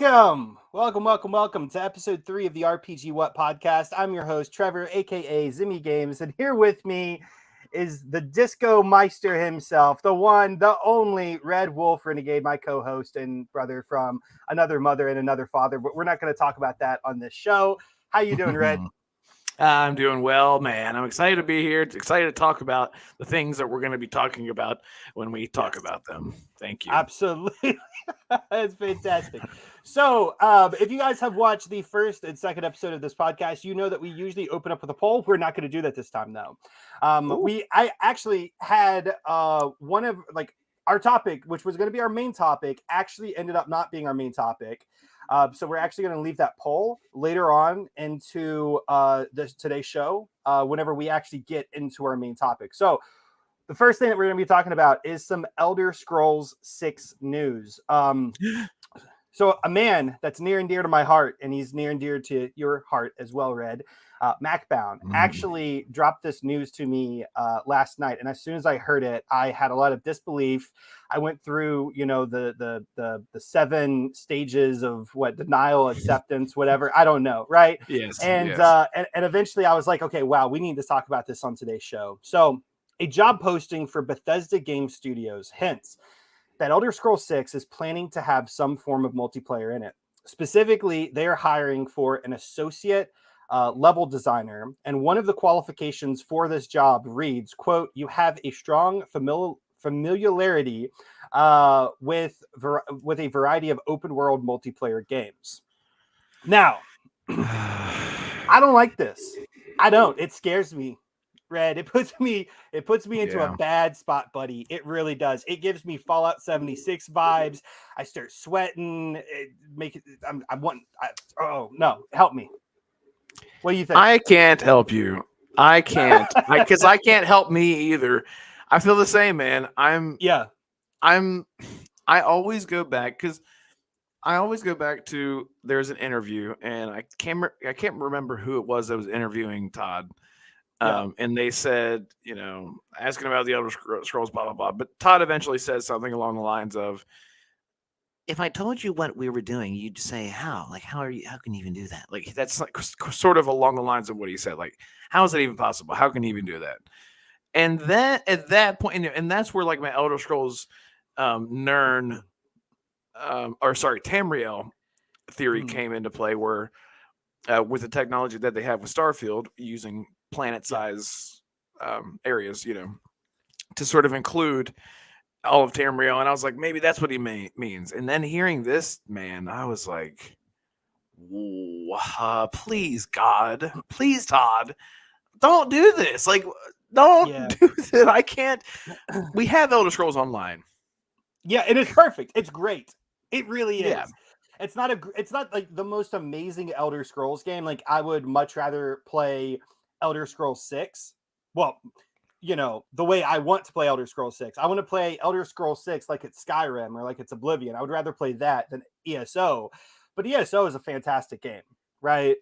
Welcome to episode 3 of the RPGwhat podcast. I'm your host, Trevor, aka Zimmy Games, and here with me is the Disco Meister himself, the one, the only Red Wolf Renegade, my co-host and brother from another mother and another father, but we're not going to talk about that on this show. How you doing, Red? I'm doing well, man. I'm excited to be here. Excited to talk about the things that we're going to be talking about when we talk about them. Thank you. Absolutely. That's fantastic. So, if you guys have watched the first and second episode of this podcast, you know that we usually open up with a poll. We're not going to do that this time, though. I actually had one of our topic, which was going to be our main topic, actually ended up not being our main topic. So we're actually going to leave that poll later on into today's show whenever we actually get into our main topic. So the first thing that we're going to be talking about is some Elder Scrolls 6 news. So a man that's near and dear to my heart, and he's near and dear to your heart as well, Red, MacBound, actually dropped this news to me last night. And as soon as I heard it, I had a lot of disbelief. I went through, the 7 stages of denial, acceptance, whatever. I don't know, right? Yes. And eventually I was like, okay, wow, we need to talk about this on today's show. So a job posting for Bethesda Game Studios hints that Elder Scrolls 6 is planning to have some form of multiplayer in it. Specifically, they are hiring for an associate level designer, and one of the qualifications for this job reads, quote, "You have a strong familiarity with a variety of open world multiplayer games." Now, I don't like this. I don't. It scares me. Red, it puts me into a bad spot, buddy. It really does. It gives me Fallout 76 vibes. I start sweating. Oh no, help me. What do you think? I can't help you. I can't, because I can't help me either. I feel the same, man. I always go back to there's an interview, and I can't remember who it was that was interviewing Todd. And they said, asking about the Elder Scrolls, blah, blah, blah. But Todd eventually says something along the lines of, if I told you what we were doing, you'd say, how? Like, how can you even do that? Like, that's like sort of along the lines of what he said. Like, how is that even possible? How can you even do that? And then at that point, and that's where my Elder Scrolls Tamriel theory came into play, where with the technology that they have with Starfield, using planet size areas, to sort of include all of Tamriel. And I was like, maybe that's what he means. And then hearing this, man, I was like, please, God, please, Todd, don't do this. Don't do this. I can't. We have Elder Scrolls Online. Yeah, it is perfect. It's great. It really is. Yeah. It's not like the most amazing Elder Scrolls game. Like, I would much rather play Elder Scrolls 6. Well, the way I want to play Elder Scrolls 6. I want to play Elder Scrolls 6 like it's Skyrim or like it's Oblivion. I would rather play that than ESO. But ESO is a fantastic game, right?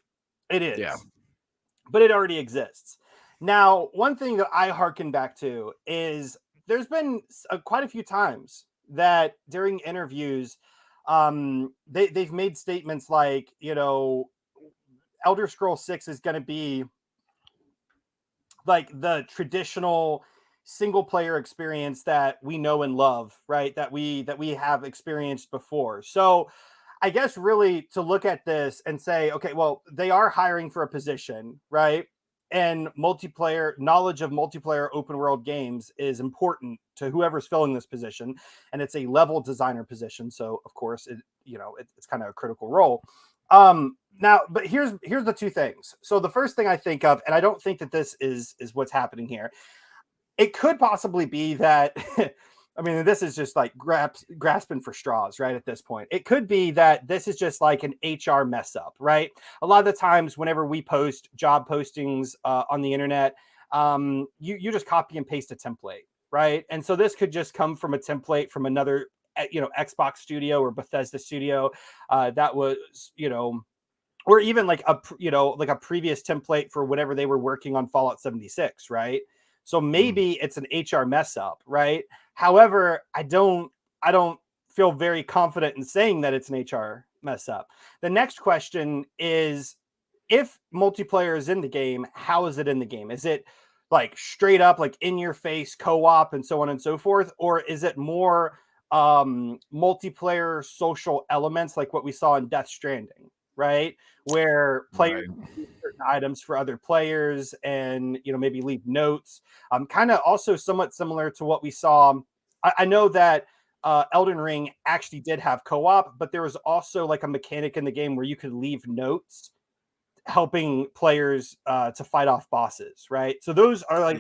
It is. Yeah. But it already exists. Now, one thing that I hearken back to is there's been quite a few times that during interviews, they've made statements like, Elder Scrolls 6 is going to be like the traditional single player experience that we know and love, right? That we have experienced before. So I guess really to look at this and say, okay, well, they are hiring for a position, right? And knowledge of multiplayer open world games is important to whoever's filling this position. And it's a level designer position. So of course it's kind of a critical role. Now, but here's the two things. So the first thing I think of, and I don't think that this is what's happening here. It could possibly be that, I mean, this is just like grasping for straws, right? At this point, it could be that this is just like an HR mess up, right? A lot of the times whenever we post job postings on the internet, you just copy and paste a template, right? And so this could just come from a template from another, Xbox studio or Bethesda studio that was, or even like a previous template for whatever they were working on Fallout 76, right? So maybe it's an HR mess up, right? However, I don't feel very confident in saying that it's an HR mess up. The next question is, if multiplayer is in the game, how is it in the game? Is it like straight up, like in your face co-op and so on and so forth? Or is it more multiplayer social elements like what we saw in Death Stranding, right? Where players do certain items for other players and, maybe leave notes. Kind of also somewhat similar to what we saw. I know that Elden Ring actually did have co-op, but there was also like a mechanic in the game where you could leave notes helping players to fight off bosses, right? So those are like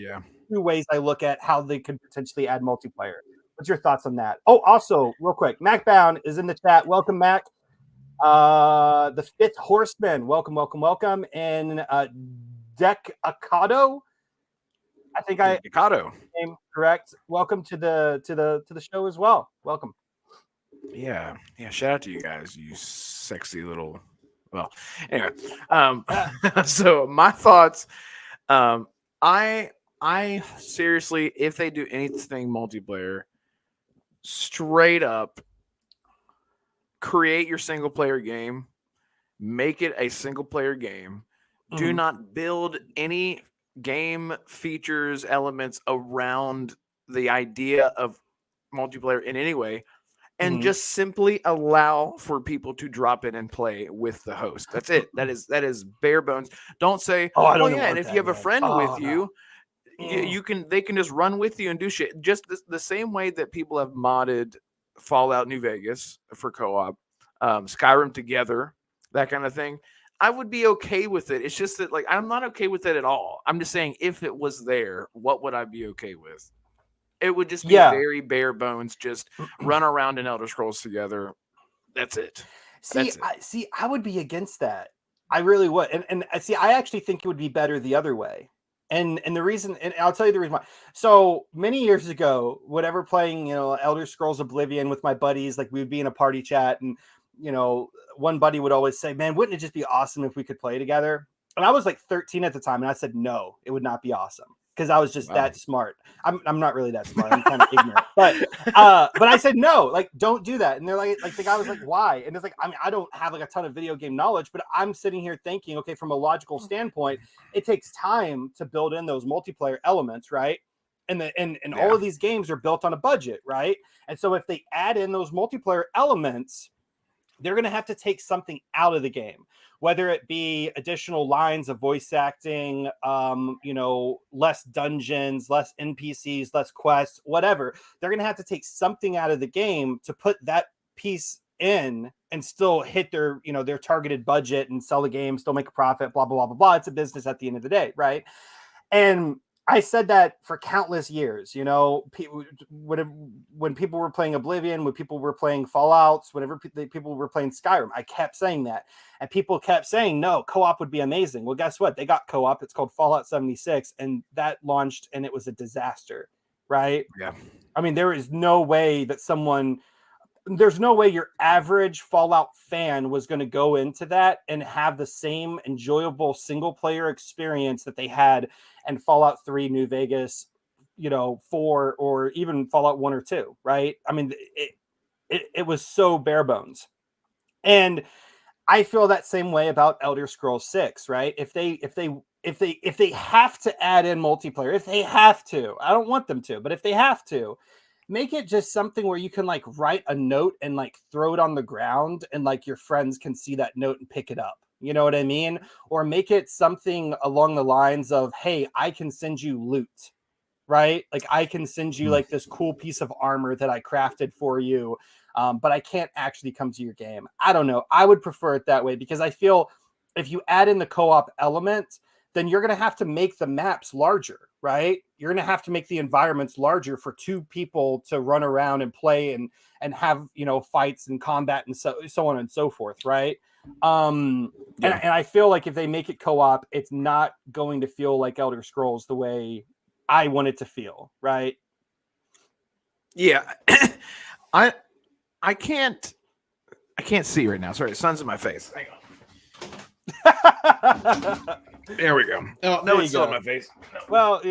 two ways I look at how they could potentially add multiplayer. What's your thoughts on that? Oh, also, real quick, Mac Bound is in the chat. Welcome, Mac. The Fifth Horseman, welcome, welcome, welcome. And Deck Akado, I think I name correct. Welcome to the show as well. Welcome. Yeah. Shout out to you guys, you sexy little. Well, anyway. So my thoughts. I seriously, if they do anything multiplayer, straight up create your single player game, make it a single player game. Do not build any game features, elements around the idea of multiplayer in any way, and just simply allow for people to drop in and play with the host. That's it. That is bare bones. Don't say, and if you have a friend with you, they can just run with you and do shit. Just the same way that people have modded Fallout New Vegas for co-op, Skyrim together, that kind of thing. I would be okay with it. It's just that, like, I'm not okay with it at all. I'm just saying, if it was there, what would I be okay with? It would just be very bare bones. Just run around in Elder Scrolls together. That's it. I would be against that. I really would. And see, I actually think it would be better the other way. And the reason, and I'll tell you the reason why. So many years ago, whenever playing, Elder Scrolls Oblivion with my buddies, like we would be in a party chat, and one buddy would always say, "Man, wouldn't it just be awesome if we could play together?" And I was like 13 at the time, and I said, "No, it would not be awesome." Because I was just that smart. I'm not really that smart. I'm kind of ignorant. But I said no, like, don't do that. And they're like the guy was like, why? And it's like, I mean, I don't have like a ton of video game knowledge, but I'm sitting here thinking, okay, from a logical standpoint, it takes time to build in those multiplayer elements, right? And all of these games are built on a budget, right? And so if they add in those multiplayer elements, they're going to have to take something out of the game, whether it be additional lines of voice acting, less dungeons, less NPCs, less quests, whatever. They're going to have to take something out of the game to put that piece in and still hit their targeted budget and sell the game, still make a profit, blah, blah, blah, blah, blah. It's a business at the end of the day, right? And I said that for countless years, when people were playing Oblivion, when people were playing Fallouts, whenever people were playing Skyrim, I kept saying that. And people kept saying, no, co-op would be amazing. Well, guess what? They got co-op. It's called Fallout 76. And that launched and it was a disaster, right? Yeah. I mean, there's no way your average Fallout fan was going to go into that and have the same enjoyable single player experience that they had in Fallout 3, New Vegas, 4, or even Fallout 1 or 2, right? I mean, it was so bare bones. And I feel that same way about Elder Scrolls 6, right? If they have to add in multiplayer, if they have to, I don't want them to, but if they have to, make it just something where you can like write a note and like throw it on the ground and like your friends can see that note and pick it up. You know what I mean? Or make it something along the lines of, hey, I can send you loot, right? Like I can send you like this cool piece of armor that I crafted for you. But I can't actually come to your game. I don't know. I would prefer it that way because I feel if you add in the co-op element, then you're going to have to make the maps larger, right? You're going to have to make the environments larger for two people to run around and play and have, fights and combat and so on and so forth, right? And I feel like if they make it co-op, it's not going to feel like Elder Scrolls the way I want it to feel, right? Yeah. I can't see right now. Sorry, the sun's in my face. Hang on. There we go. Oh, no, it's still in my face. Well,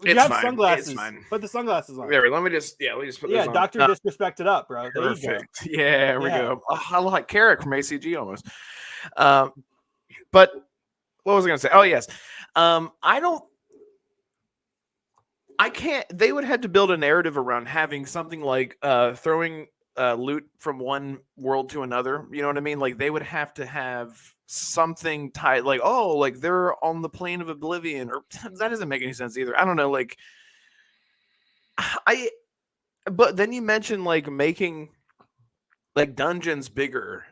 You It's have fine. It's sunglasses. fine. Put the sunglasses on. There, let me just put this Yeah, on. Doctor Disrespected up, bro. There you go. Perfect. Yeah, there we Yeah. go. Oh, I like Carrick from ACG almost. But what was I going to say? Oh yes, I can't. They would have to build a narrative around having something like throwing loot from one world to another. You know what I mean? Like they would have to have something tied, like like they're on the plane of oblivion, or that doesn't make any sense either. I don't know. Like I, but then you mentioned like making like dungeons bigger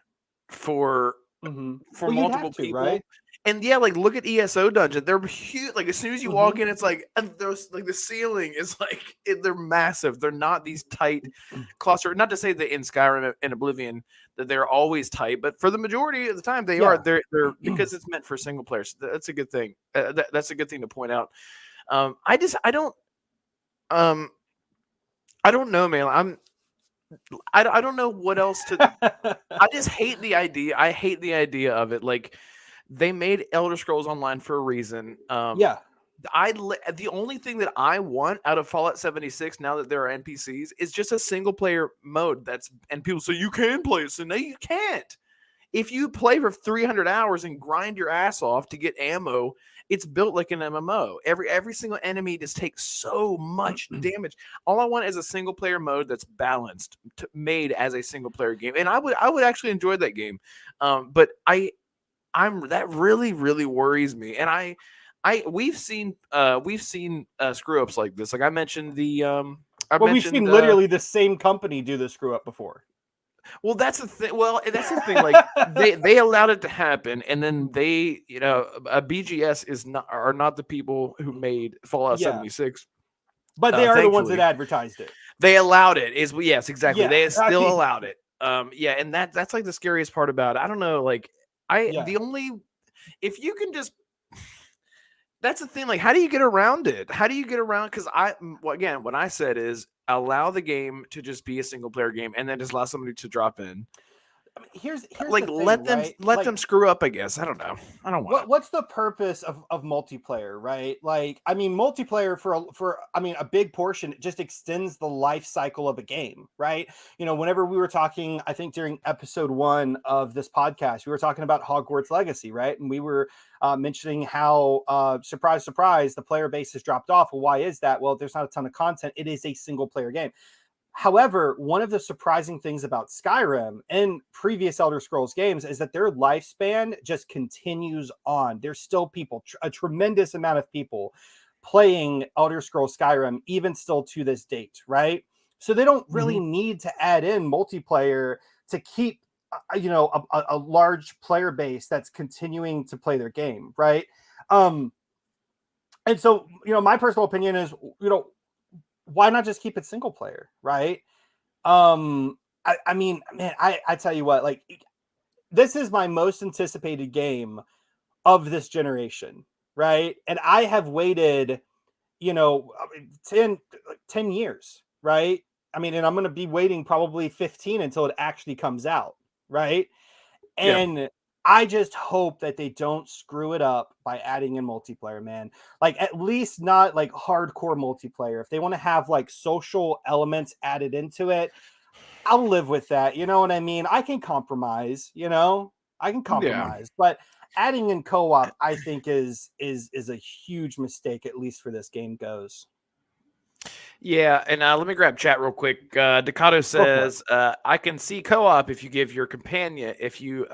for Well, you'd multiple have to, people. right? And yeah, like look at ESO dungeon. They're huge. Like as soon as you walk in, it's like and there's like the ceiling is like they're massive. They're not these tight cluster. Not to say that in Skyrim and Oblivion that they're always tight, but for the majority of the time they are. They're because it's meant for single players. That's a good thing. That's a good thing to point out. I don't know, man. I don't know what else to. I just hate the idea. I hate the idea of it. Like they made Elder Scrolls Online for a reason. Yeah. The only thing that I want out of Fallout 76 now that there are NPCs is just a single player mode. And people say you can play it, so no, you can't. If you play for 300 hours and grind your ass off to get ammo, it's built like an MMO. Every single enemy just takes so much damage. All I want is a single player mode that's balanced, made as a single player game, and I would actually enjoy that game. But that really worries me, and we've seen screw ups like this. Like I mentioned we've seen literally the same company do the screw up before. Well, that's the thing. Well, that's the thing. Like they allowed it to happen, and then they, BGS are not the people who made Fallout 76, but they are the ones that advertised it. They allowed it. Yes, exactly. Yeah, they still allowed it. And that's like the scariest part about it. I don't know. Like if you can just. That's the thing. Like, how do you get around it? How do you get around? Because again, what I said is allow the game to just be a single player game, and then just allow somebody to drop in. I mean, here's like the thing, let them screw up. I guess I don't know. I don't want. What's the purpose of multiplayer, right? Like, I mean, multiplayer for a big portion it just extends the life cycle of a game, right? Whenever we were talking, I think during episode 1 of this podcast, we were talking about Hogwarts Legacy, right? And we were mentioning how surprise, the player base has dropped off. Well, why is that? Well, there's not a ton of content. It is a single player game. However, one of the surprising things about Skyrim and previous Elder Scrolls games is that their lifespan just continues on. There's still people, a tremendous amount of people playing Elder Scrolls Skyrim, even still to this date, right? So they don't really need to add in multiplayer to keep, a large player base that's continuing to play their game, right? And so, my personal opinion is, why not just keep it single player, right? I mean, man, I tell you what, like, this is my most anticipated game of this generation, right? And I have waited, 10 years, right? I mean, and I'm going to be waiting probably 15 until it actually comes out, right? And I just hope that they don't screw it up by adding in multiplayer, man. Like, at least not like hardcore multiplayer. If they want to have like social elements added into it, I'll live with that. You know what I mean? I can compromise, but adding in co-op, I think is a huge mistake, at least for this game goes. Yeah, and let me grab chat real quick. Decado says, "I can see co-op if you give your companion if you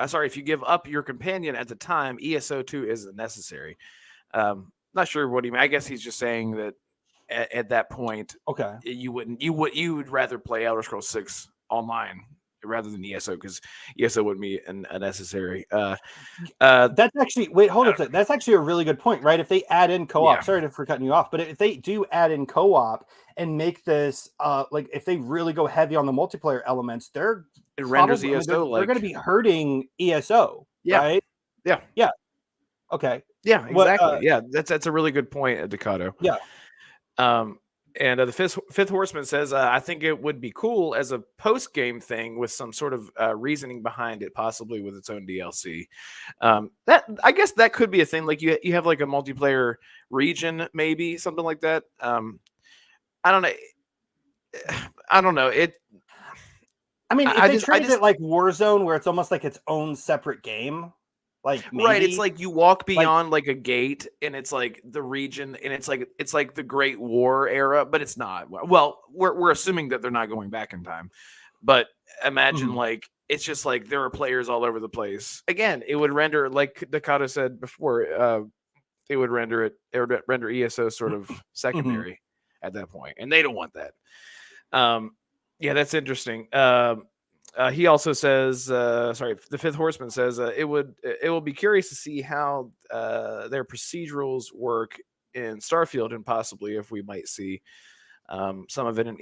give up your companion at the time. ESO2 isn't necessary." Not sure what he mean. I guess he's just saying that at that point, you would rather play Elder Scrolls 6 online rather than ESO because ESO would be unnecessary. That's actually hold up. That's actually a really good point, right? If they add in co-op, sorry for cutting you off, but if they do add in co-op and make this like if they really go heavy on the multiplayer elements, it renders ESO they're going to be hurting ESO, right? Yeah. Okay. Yeah, exactly. That's a really good point, Decado. Yeah. And the fifth horseman says, I think it would be cool as a post game thing with some sort of reasoning behind it, possibly with its own DLC. That I guess that could be a thing. Like you have like a multiplayer region, maybe something like that. I don't know. I don't know. I mean, if I they just, I treated just, it like Warzone, where it's almost like its own separate game, like right. It's maybe, like you walk like, beyond like a gate, and it's like the region, and it's like the Great War era, but it's not. Well, we're assuming that they're not going back in time, but imagine mhm. like it's just like there are players all over the place. Again, it would render, like Dakota said before, it would render ESO sort of Mhm. secondary at that point, and they don't want that. Um, yeah, that's interesting. He also says, sorry, the fifth horseman says it will be curious to see how their procedurals work in Starfield, and possibly if we might see some of it in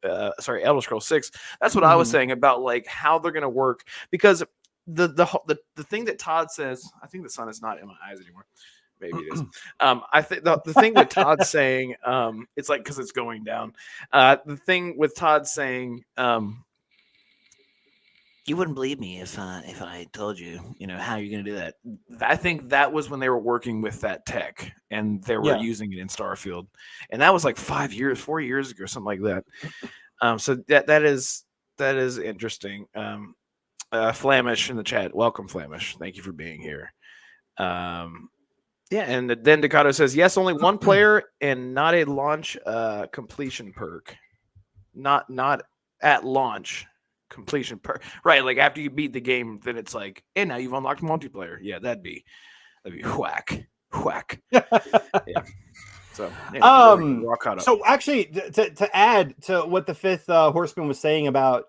Elder Scrolls 6. That's what I was Mhm. saying about like how they're going to work, because the thing that Todd says, I think the sun is not in my eyes anymore. Maybe it is. I think the thing with Todd saying, it's like because it's going down. The thing with Todd saying, you wouldn't believe me if I told you, how you're going to do that. I think that was when they were working with that tech and they were Yeah. using it in Starfield, and that was like 4 years ago, something like that. So that is interesting. Flamish in the chat, welcome Flamish. Thank you for being here. Yeah, and then Dakota says yes, only one player and not a launch completion perk. Not at launch completion perk. Right, like after you beat the game, then it's like, and now you've unlocked multiplayer. Yeah, that'd be whack. Yeah. So anyway, we're all caught up. So actually, to add to what the fifth horseman was saying about,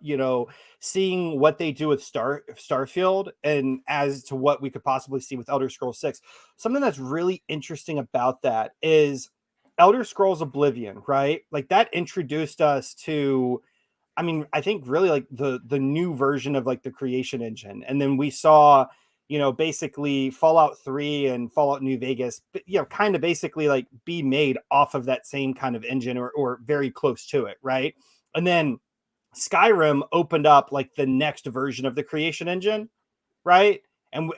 seeing what they do with Starfield, and as to what we could possibly see with Elder Scrolls 6, something that's really interesting about that is Elder Scrolls Oblivion, right? Like that introduced us to, I mean, I think really like the new version of like the creation engine. And then we saw, basically Fallout 3 and Fallout New Vegas, kind of basically like be made off of that same kind of engine, or very close to it, right? And then Skyrim opened up like the next version of the creation engine, right? And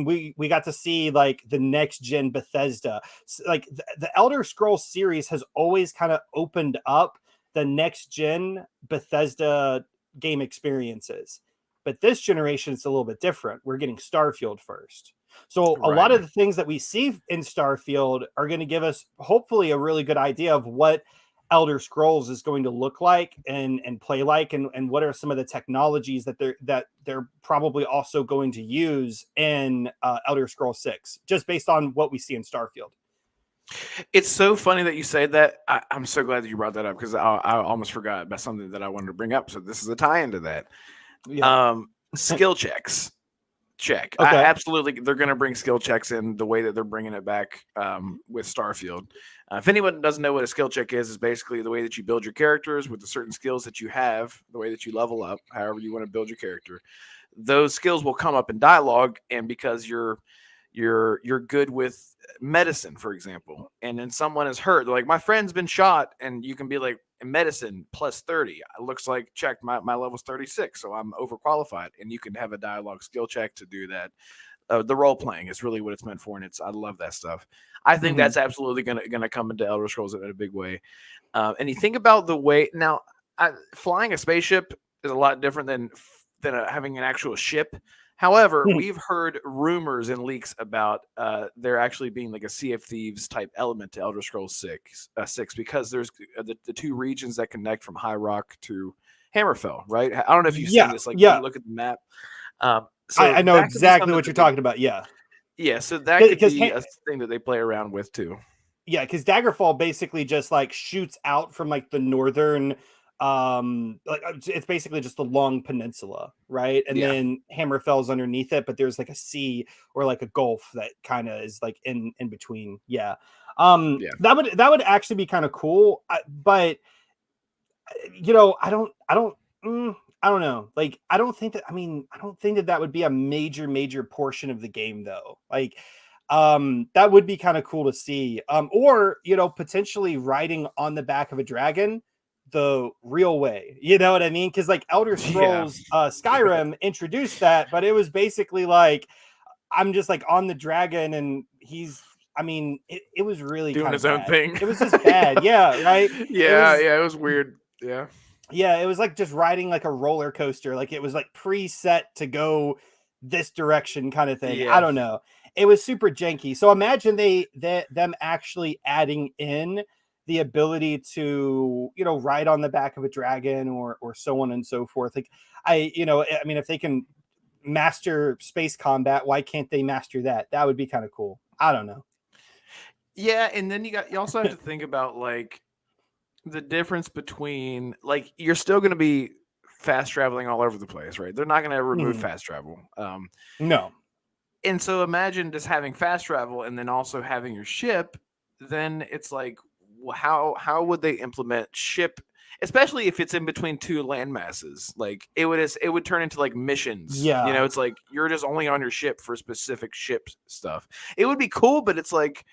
we got to see like the next gen Bethesda. Like the Elder Scrolls series has always kind of opened up the next gen Bethesda game experiences. But this generation it's a little bit different. We're getting Starfield first. So a Right. lot of the things that we see in Starfield are going to give us hopefully a really good idea of what Elder Scrolls is going to look like and play like, and what are some of the technologies that they're probably also going to use in Elder Scrolls 6, just based on what we see in Starfield. It's so funny that you say that. I'm so glad that you brought that up, because I almost forgot about something that I wanted to bring up. So this is a tie into that. Yeah. Skill checks. Check. Okay. Absolutely, they're going to bring skill checks in the way that they're bringing it back with Starfield. If anyone doesn't know what a skill check is basically the way that you build your characters with the certain skills that you have, the way that you level up, however you want to build your character. Those skills will come up in dialogue, and because you're good with medicine, for example, and then someone is hurt, they're like, my friend's been shot, and you can be like, in medicine plus 30, it looks like checked, my level's 36, so I'm overqualified, and you can have a dialogue skill check to do that. The role playing is really what it's meant for, and I love that stuff. I think Mhm. that's absolutely gonna come into Elder Scrolls in a big way. And you think about the way now, flying a spaceship is a lot different than having an actual ship. However, we've heard rumors and leaks about there actually being like a Sea of Thieves type element to Elder Scrolls 6, because there's the two regions that connect from High Rock to Hammerfell, right? I don't know if you've seen Yeah. this. Like when Yeah. you look at the map, I, so I know that could be exactly something what you're that they, talking about. Yeah. yeah, so that could Because be a thing that they play around with too. yeah, because Daggerfall basically just like shoots out from like the northern, like it's basically just a long peninsula, right? And Yeah, then Hammerfell's underneath it, but there's like a sea or like a gulf that kind of is like in between. Yeah. yeah. That would actually be kind of cool. But I don't know. Like, I don't think that would be a major portion of the game though. Like, That would be kind of cool to see. Or, potentially riding on the back of a dragon the real way. You know what I mean? Because like Elder Yeah. Scrolls Skyrim introduced that, but it was basically like I'm just like on the dragon and it was really Doing kind of his own bad. thing. It was just bad. Yeah, right. It Yeah, was it was weird. Yeah. yeah, it was like just riding like a roller coaster. Like it was like preset to go this direction kind of thing. I Yeah. don't know. It was super janky. So imagine them actually adding in the ability to, ride on the back of a dragon or so on and so forth. Like if they can master space combat, why can't they master that? That would be kind of cool. I don't know. Yeah, and then you also have to think about like the difference between like you're still going to be fast traveling all over the place, right? They're not going to remove Mhm. fast travel. No. And so imagine just having fast travel and then also having your ship. Then it's like, how would they implement ship, especially if it's in between two land masses? Like it would turn into like missions. Yeah. It's like you're just only on your ship for specific ship stuff. It would be cool, but it's like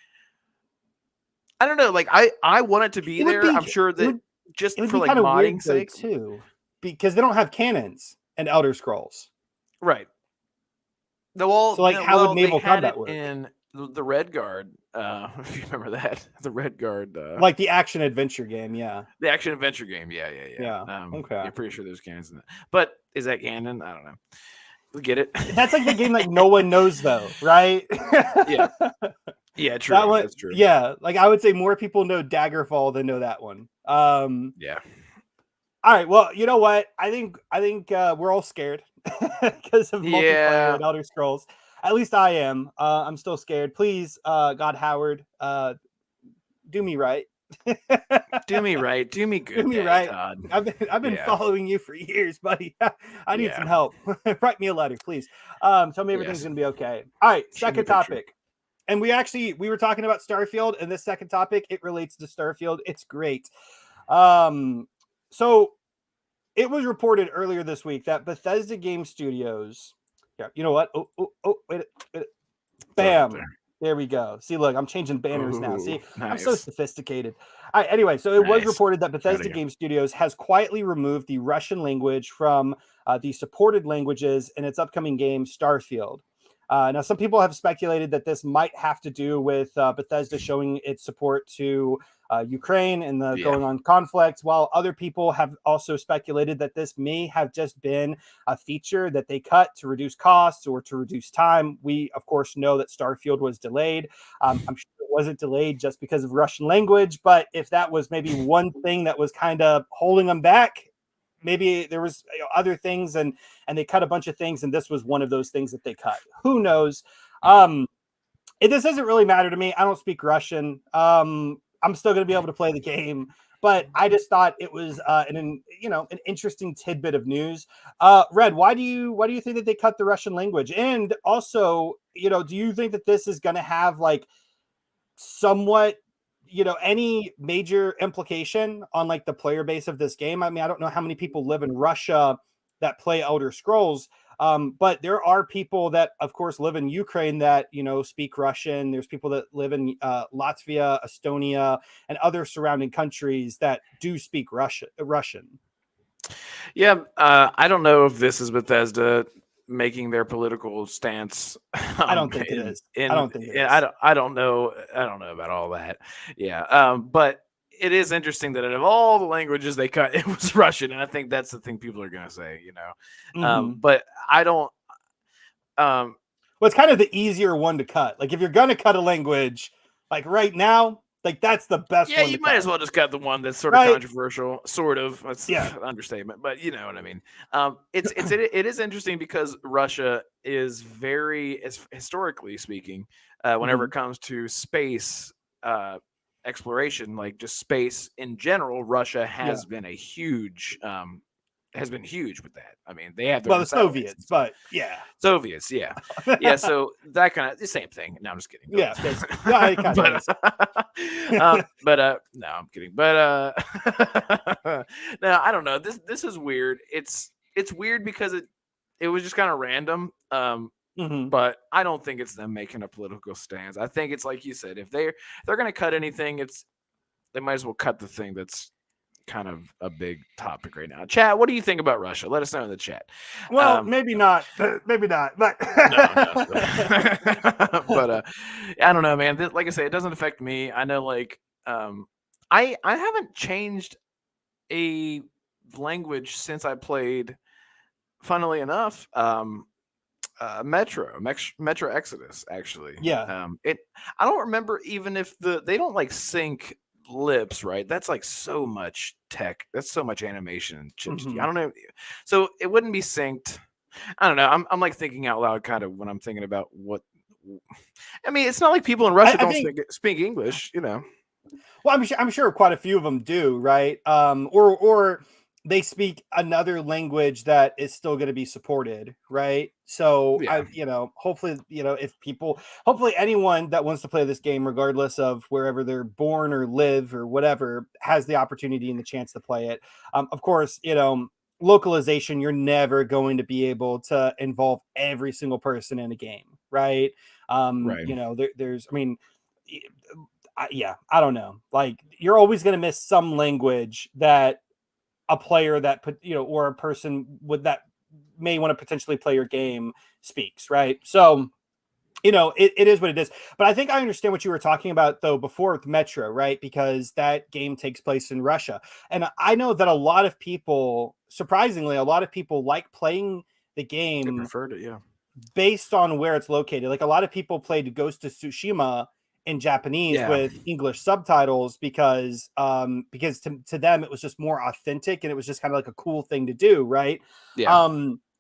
I don't know. Like I want it to be It would there. be I'm sure it that would just it would for be like kind of weird modding though sake, too, because they don't have cannons in Elder Scrolls. right? So like, how would Well, they naval had it combat work? in the Red Guard. If you remember that, the Red Guard, Like the action adventure game, yeah, the action adventure game. Yeah, yeah, okay. yeah, pretty sure there's cannons in that. But is that canon? I don't know. We get it. That's like the game like no one knows though, right? Yeah, yeah, That true. one, That's true. yeah. Like I would say more people know Daggerfall than know that one. Yeah, All right. Well, you know what? I think we're all scared because of multiplayer yeah. and Elder Scrolls. At least I am. I'm still scared. Please, God Howard, do me right. Do me right. Do me Do good, me Daddy right. Todd. I've been Yeah, following you for years, buddy. I need some yeah. help. Write me a letter, please. Tell me everything's Yes. gonna be okay. All right, Shoot me a second picture. topic. And we were talking about Starfield, and this second topic, it relates to Starfield. It's great. So it was reported earlier this week that Bethesda Game Studios. Yeah, you know what? Wait. Throw it up Bam. there. There we go. See, look, I'm changing banners now. Ooh, See, I'm so nice, sophisticated. All right, anyway, so it was nice. reported that Proud of Bethesda you. Game Studios has quietly removed the Russian language from the supported languages in its upcoming game, Starfield. Now, some people have speculated that this might have to do with Bethesda showing its support to Ukraine and the Yeah. going on conflict, while other people have also speculated that this may have just been a feature that they cut to reduce costs or to reduce time. We, of course, know that Starfield was delayed. I'm sure it wasn't delayed just because of Russian language, but if that was maybe one thing that was kind of holding them back, maybe there was other things and they cut a bunch of things and this was one of those things that they cut. Who knows? This doesn't really matter to me. I don't speak Russian. I'm still going to be able to play the game, but I just thought it was an interesting tidbit of news. Red, why do you think that they cut the Russian language? And also, do you think that this is going to have like somewhat any major implication on like the player base of this game? I mean, I don't know how many people live in Russia that play Elder Scrolls, but there are people that of course live in Ukraine that speak Russian. There's people that live in Latvia, Estonia, and other surrounding countries that do speak Russian. Yeah, I don't know if this is Bethesda making their political stance. I don't think it is. I don't think it is. I don't know. I don't know about all that. Yeah. But it is interesting that out of all the languages they cut, it was Russian, and I think that's the thing people are gonna say. Mhm. But I don't. Well, it's kind of the easier one to cut. Like if you're gonna cut a language, like right now, like that's the best Yeah, one you to might cut. as well just cut the one that's sort of Right? controversial, sort of. That's Yeah. an understatement, but you know what I mean. It is interesting because Russia is very, historically speaking, whenever Mhm. it comes to space exploration, like just space in general, Russia Yeah. has been huge with that. I mean, they have their Well, own the satellites and Soviets, stuff. but yeah. Soviets, yeah, yeah. So that kind of the same thing. No, I'm just kidding. Yeah, basically. Yeah, it kind of is. No, I'm kidding. No, I don't know. This is weird. It's weird because it was just kind of random. Mhm. But I don't think it's them making a political stance. I think it's like you said, if they're going to cut anything, they might as well cut the thing that's kind of a big topic right now. Chat, what do you think about Russia? Let us know in the chat. Well, maybe not. Maybe not. But No, no. But I don't know, man. Like I say, it doesn't affect me. I know, like, I haven't changed a language since I played. Funnily enough, Metro Exodus. Actually, yeah. it. I don't remember even if they don't like sync lips, right? That's like so much tech. That's so much animation and chips. I Mhm. don't know. So it wouldn't be synced. I don't know. I'm like thinking out loud, kind of when I'm thinking about what. I mean, it's not like people in Russia I don't think. speak English, you know. Well, I'm sure quite a few of them do, right? Or they speak another language that is still going to be supported, right? So Yeah, hopefully, if hopefully anyone that wants to play this game, regardless of wherever they're born or live or whatever, has the opportunity and the chance to play it. Of course, localization, you're never going to be able to involve every single person in a game, right? right. There's, I mean, yeah, I don't know. Like, you're always going to miss some language that a player that put, or a person with that may want to potentially play your game speaks, right? So, it is what it is. But I think I understand what you were talking about though before with Metro, right? Because that game takes place in Russia. And I know that a lot of people, surprisingly, a lot of people like playing the I game preferred it. Yeah, based on where it's located. Like, a lot of people played Ghost of Tsushima in Japanese yeah, with English subtitles because to them it was just more authentic and it was just kind of like a cool thing to do, right? yeah.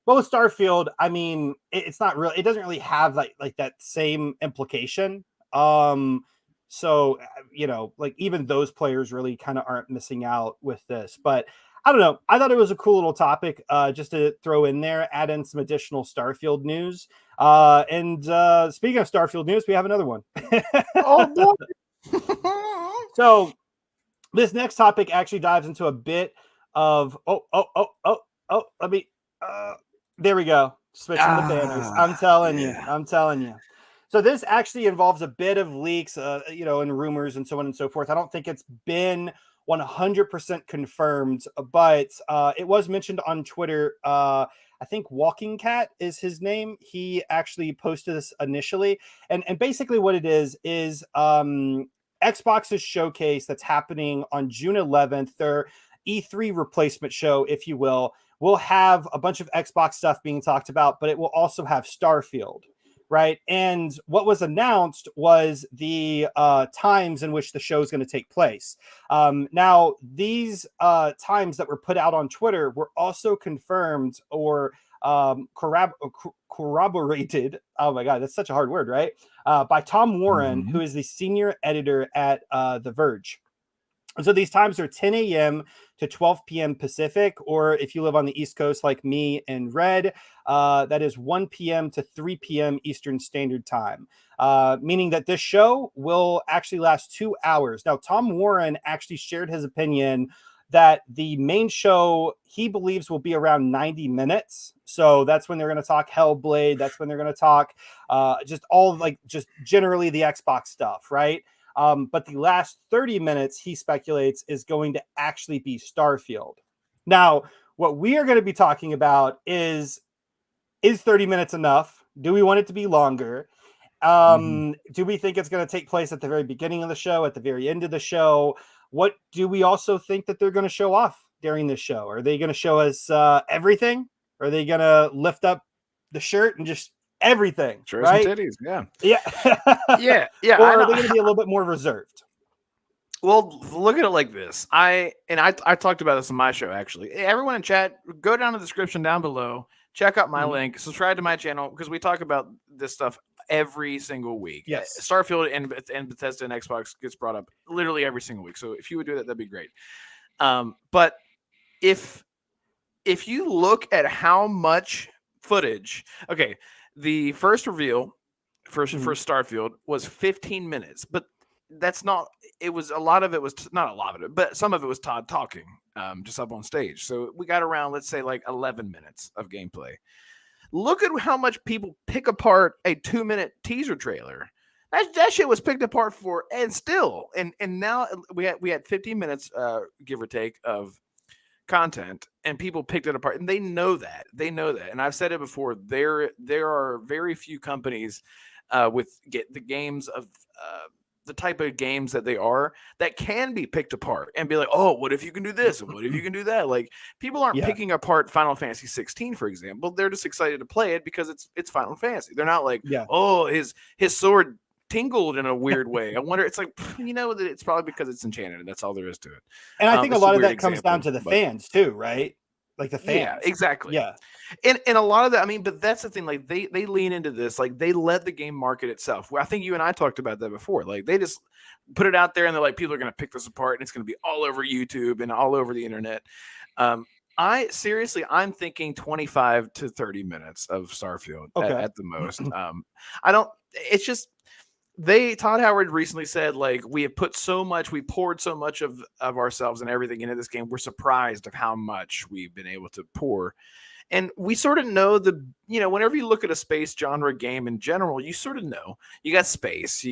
But with Starfield, I mean, it's not really, it doesn't really have like that same implication. So like, even those players really kind of aren't missing out with this. But I don't know. I thought it was a cool little topic, just to throw in there, add in some additional Starfield news. And speaking of Starfield news, we have another one. Oh boy. So this next topic actually dives into a bit of let me there we go. Switching the banners. I'm telling you. Yeah. I'm telling you. So this actually involves a bit of leaks, and rumors and so on and so forth. I don't think it's been 100% confirmed, but it was mentioned on Twitter. I think Walking Cat is his name. He actually posted this initially, and basically what it is Xbox's showcase that's happening on June 11th, their E3 replacement show, if you will have a bunch of Xbox stuff being talked about, but it will also have Starfield, right? And what was announced was the times in which the show is going to take place. Now, these times that were put out on Twitter were also confirmed or corroborated. Oh my God, that's such a hard word, right? By Tom Warren, Mhm. who is the senior editor at The Verge. So these times are 10 a.m. to 12 p.m. Pacific, or if you live on the East Coast like me and Red, that is 1 p.m. to 3 p.m. Eastern Standard Time, meaning that this show will actually last 2 hours. Now, Tom Warren actually shared his opinion that the main show he believes will be around 90 minutes. So that's when they're going to talk Hellblade. That's when they're going to talk just generally the Xbox stuff, right? But the last 30 minutes, he speculates, is going to actually be Starfield. Now, what we are going to be talking about is 30 minutes enough? Do we want it to be longer? Mhm. Do we think it's going to take place at the very beginning of the show, at the very end of the show? What do we also think that they're going to show off during the show? Are they going to show us everything? Are they going to lift up the shirt and just everything, Show some right? titties. Yeah. Yeah. Yeah. Yeah. I Or are know. they going to be a little bit more reserved? Well, look at it like this. I talked about this on my show actually. Hey, everyone in chat, go down to the description down below. Check out my Mhm. link. Subscribe to my channel because we talk about this stuff every single week. Yes. Starfield and Bethesda and Xbox gets brought up literally every single week. So if you would do that, that'd be great. But if you look at how much footage, okay, the first reveal for Mhm. Starfield was 15 minutes, but that's not. It was a lot of it was not a lot of it, but some of it was Todd talking, just up on stage. So we got around, let's say, like 11 minutes of gameplay. Look at how much people pick apart a 2-minute teaser trailer. That shit was picked apart for, and still, and now we had 15 minutes, give or take, of content, and people picked it apart, and they know that, and I've said it before. There are very few companies, with get the games of the type of games that they are, that can be picked apart and be like, oh, what if you can do this and what if you can do that? Like, people aren't Yeah. picking apart Final Fantasy 16, for example. They're just excited to play it because it's Final Fantasy. They're not like, Yeah. oh, his sword tingled in a weird way. I wonder. It's like, that it's probably because it's enchanted, and that's all there is to it. And I think a It's a lot of weird that comes down example, to the but fans too, right? Like the yeah, fans. exactly. Yeah. And a lot of that, I mean, but that's the thing. Like, they lean into this. Like, they let the game market itself. Well, I think you and I talked about that before. Like, they just put it out there, and they're like, people are going to pick this apart, and it's going to be all over YouTube and all over the internet. I'm thinking 25 to 30 minutes of Starfield Okay. at the most. I don't. It's just, Todd Howard recently said, like, we poured so much of ourselves and everything into this game. We're surprised of how much we've been able to pour. And we sort of know whenever you look at a space genre game in general, you sort of know you got space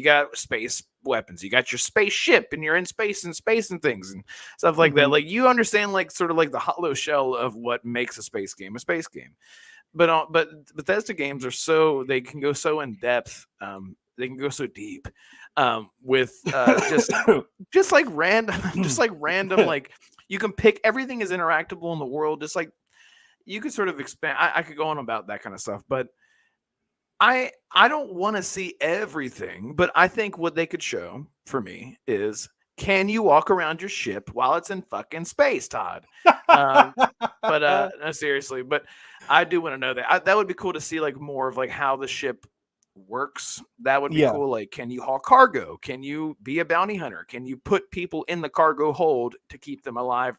weapons, you got your spaceship, and you're in space and things and stuff like that. Like, you understand, like, sort of like the hollow shell of what makes a space game a space game. But Bethesda games they can go so in depth. They can go so deep, with just like random, like, you can pick, everything is interactable in the world, just like you could sort of expand. I could go on about that kind of stuff, but I don't want to see everything. But I think what they could show for me is, can you walk around your ship while it's in fucking space, Todd? No, seriously. But I do want to know that. That would be cool to see, like, more of, like, how the ship works. That would be Yeah. cool. Like, can you haul cargo? Can you be a bounty hunter? Can you put people in the cargo hold to keep them alive?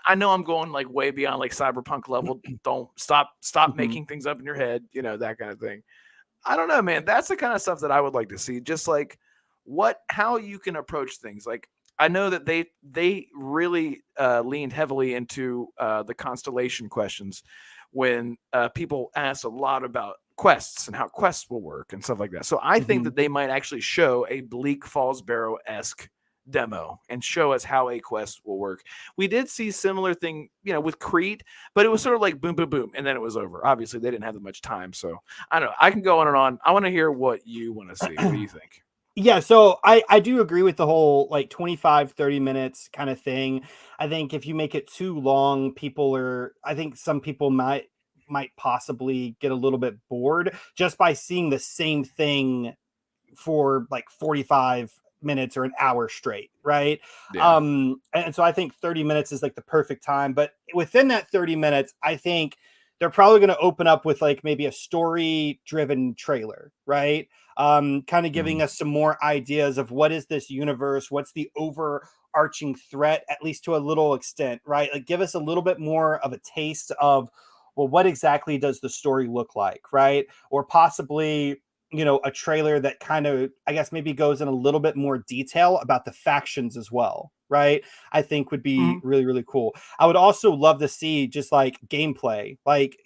I know I'm going, like, way beyond, like, cyberpunk level. Don't stop making things up in your head, that kind of thing. I don't know, man. That's the kind of stuff that I would like to see. Just like how you can approach things. Like, I know that they really leaned heavily into the constellation questions when people asked a lot about quests and how quests will work and stuff like that. So I think that they might actually show a Bleak Falls Barrow-esque demo and show us how a quest will work. We did see similar thing, with Crete, but it was sort of like boom, boom, boom, and then it was over. Obviously, they didn't have that much time, so I don't know. I can go on and on. I want to hear what you want to see. What do you think? Yeah, so I do agree with the whole, like, 25, 30 minutes kind of thing. I think if you make it too long, I think some people might possibly get a little bit bored just by seeing the same thing for like 45 minutes or an hour straight, right? Yeah. And so I think 30 minutes is like the perfect time, but within that 30 minutes, I think they're probably going to open up with like maybe a story driven trailer, right? Kind of giving us some more ideas of what is this universe, what's the overarching threat, at least to a little extent, right? Like, give us a little bit more of a taste of, well, what exactly does the story look like, right? Or possibly, a trailer that kind of, I guess, maybe goes in a little bit more detail about the factions as well, right? I think would be really, really cool. I would also love to see just like gameplay, like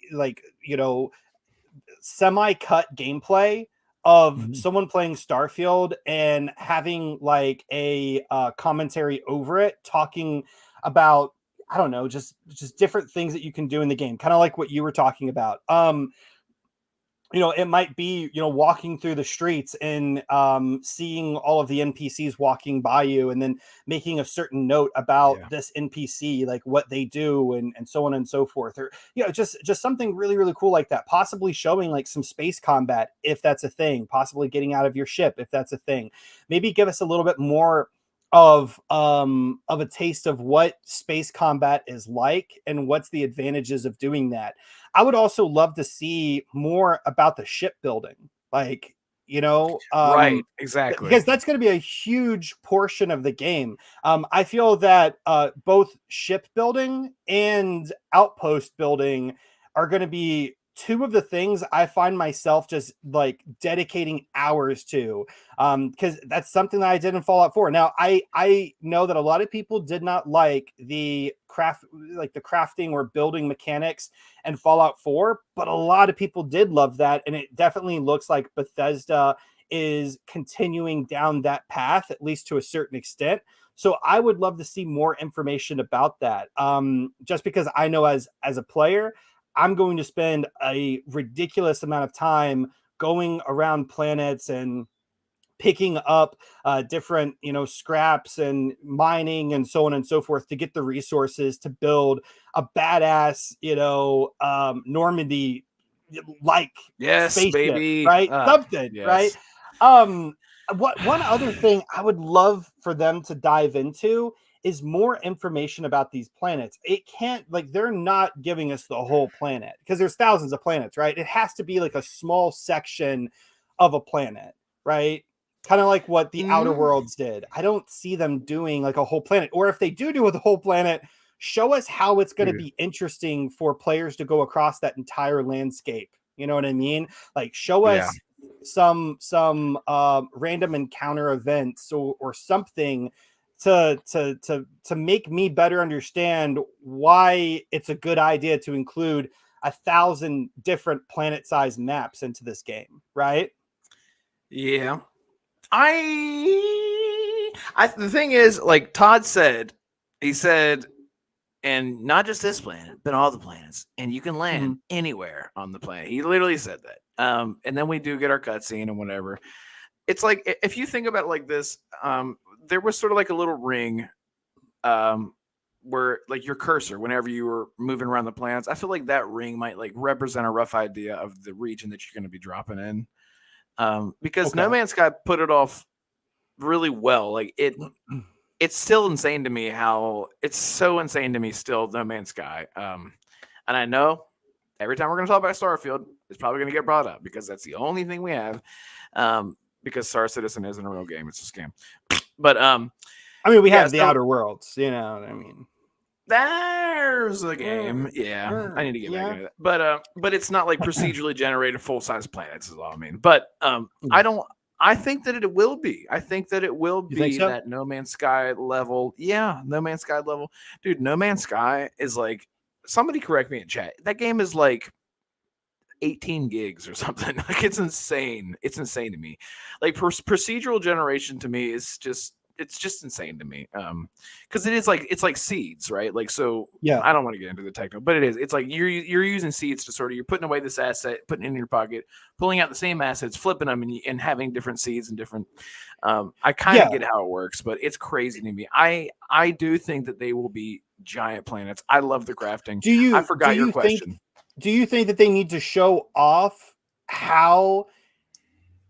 semi-cut gameplay of someone playing Starfield and having like a commentary over it, talking about, I don't know, just different things that you can do in the game, kind of like what you were talking about. It might be, walking through the streets and seeing all of the NPCs walking by you and then making a certain note about this NPC, like what they do and so on and so forth. Or, just something really, really cool like that. Possibly showing like some space combat, if that's a thing, possibly getting out of your ship, if that's a thing. Maybe give us a little bit more of a taste of what space combat is like and what's the advantages of doing that. I would also love to see more about the shipbuilding, like, Right, exactly. because that's going to be a huge portion of the game. I feel that both shipbuilding and outpost building are going to be two of the things I find myself just like dedicating hours to, because that's something that I did in Fallout 4. Now, I know that a lot of people did not like the crafting or building mechanics and Fallout 4, but a lot of people did love that, and it definitely looks like Bethesda is continuing down that path, at least to a certain extent. So I would love to see more information about that. Just because I know as a player, I'm going to spend a ridiculous amount of time going around planets and picking up different scraps and mining and so on and so forth to get the resources to build a badass Normandy like Yes, spaceship, baby. right? Something, right? Yes. um what one other thing I would love for them to dive into is more information about these planets. It can't, like, they're not giving us the whole planet because there's thousands of planets, right? It has to be like a small section of a planet, right? Kind of like what the Outer Mm, Worlds did. I don't see them doing like a whole planet. Or if they do with the whole planet, show us how it's going to dude. be interesting for players to go across that entire landscape. You know what I mean? Like, show Yeah. us some random encounter events or something to make me better understand why it's a good idea to include 1,000 different planet-sized maps into this game, right? Yeah. I the thing is, like Todd said, he said, and not just this planet, but all the planets, and you can land Mhm. anywhere on the planet. He literally said that. And then we do get our cutscene and whatever. It's like if you think about it like this, there was sort of like a little ring, um, where like your cursor, whenever you were moving around the planets, I feel like that ring might like represent a rough idea of the region that you're going to be dropping in. Because No Okay. Man's Sky put it off really well. Like it's still insane to me how it's so insane to me still No Man's Sky. And I know every time we're going to talk about Starfield, it's probably going to get brought up because that's the only thing we have. Because Star Citizen isn't a real game; it's a scam. But I mean, we yeah. have the So Outer Worlds, you know what I mean? there's a game. Yeah, I need to get back Yeah. into that. But it's not like procedurally generated full size planets is all I mean. But I Mm. don't. I think that it will be. I think that it will You think be so? that No Man's Sky level. Yeah, No Man's Sky level, dude. No Man's Sky is like, somebody correct me in chat. That game is like 18 gigs or something. Like it's insane. It's insane to me. Like procedural generation to me is just, it's just insane to me. Because it is like, it's like seeds, right? Like, so Yeah. I don't want to get into the techno, but it is. It's like you're using seeds to sort of, you're putting away this asset, putting it in your pocket, pulling out the same assets, flipping them, and having different seeds and different. I kind of Yeah. get how it works, but it's crazy to me. I do think that they will be giant planets. I love the crafting. Do I you do forgot your you think question. do you think that they need to show off how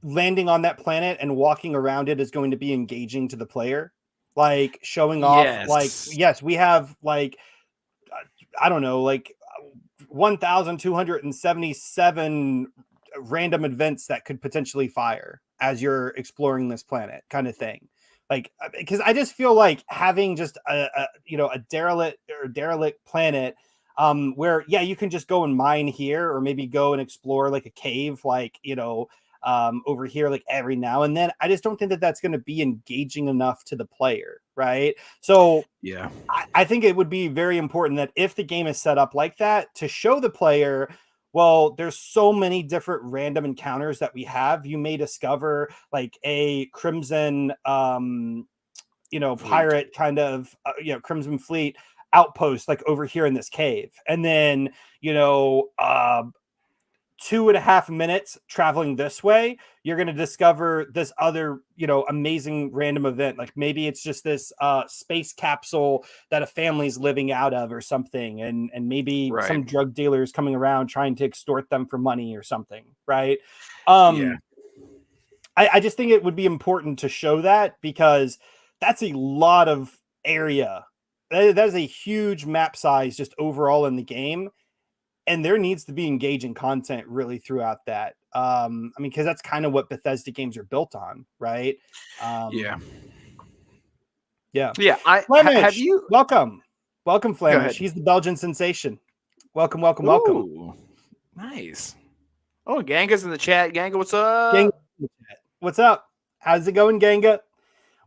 landing on that planet and walking around it is going to be engaging to the player? Like showing off, like, Yes. yes, we have like I don't know, like 1,277 random events that could potentially fire as you're exploring this planet, kind of thing. Like, because I just feel like having just a derelict planet, where yeah, you can just go and mine here, or maybe go and explore like a cave, like over here, like every now and then. I just don't think that that's going to be engaging enough to the player, right? So Yeah. I think it would be very important that if the game is set up like that, to show the player, well, there's so many different random encounters that we have. You may discover like a Crimson, Fleet. pirate kind of, Crimson Fleet outpost, like over here in this cave. And then, you know, 2.5 minutes traveling this way, you're going to discover this other, amazing random event. Like maybe it's just this space capsule that a family's living out of or something. And maybe Right. some drug dealers coming around trying to extort them for money or something. Right. Yeah. I just think it would be important to show that, because that's a lot of area. That is a huge map size just overall in the game, and there needs to be engaging content really throughout that. I mean, because that's kind of what Bethesda games are built on, right? Yeah. Yeah. Yeah. Have Flemish, you, welcome. Welcome, go Flemish. ahead. He's the Belgian sensation. Welcome, welcome, welcome. Ooh. Nice. Oh, Ganga's in the chat. Ganga, what's Ganga, up? what's up? How's it going, Ganga?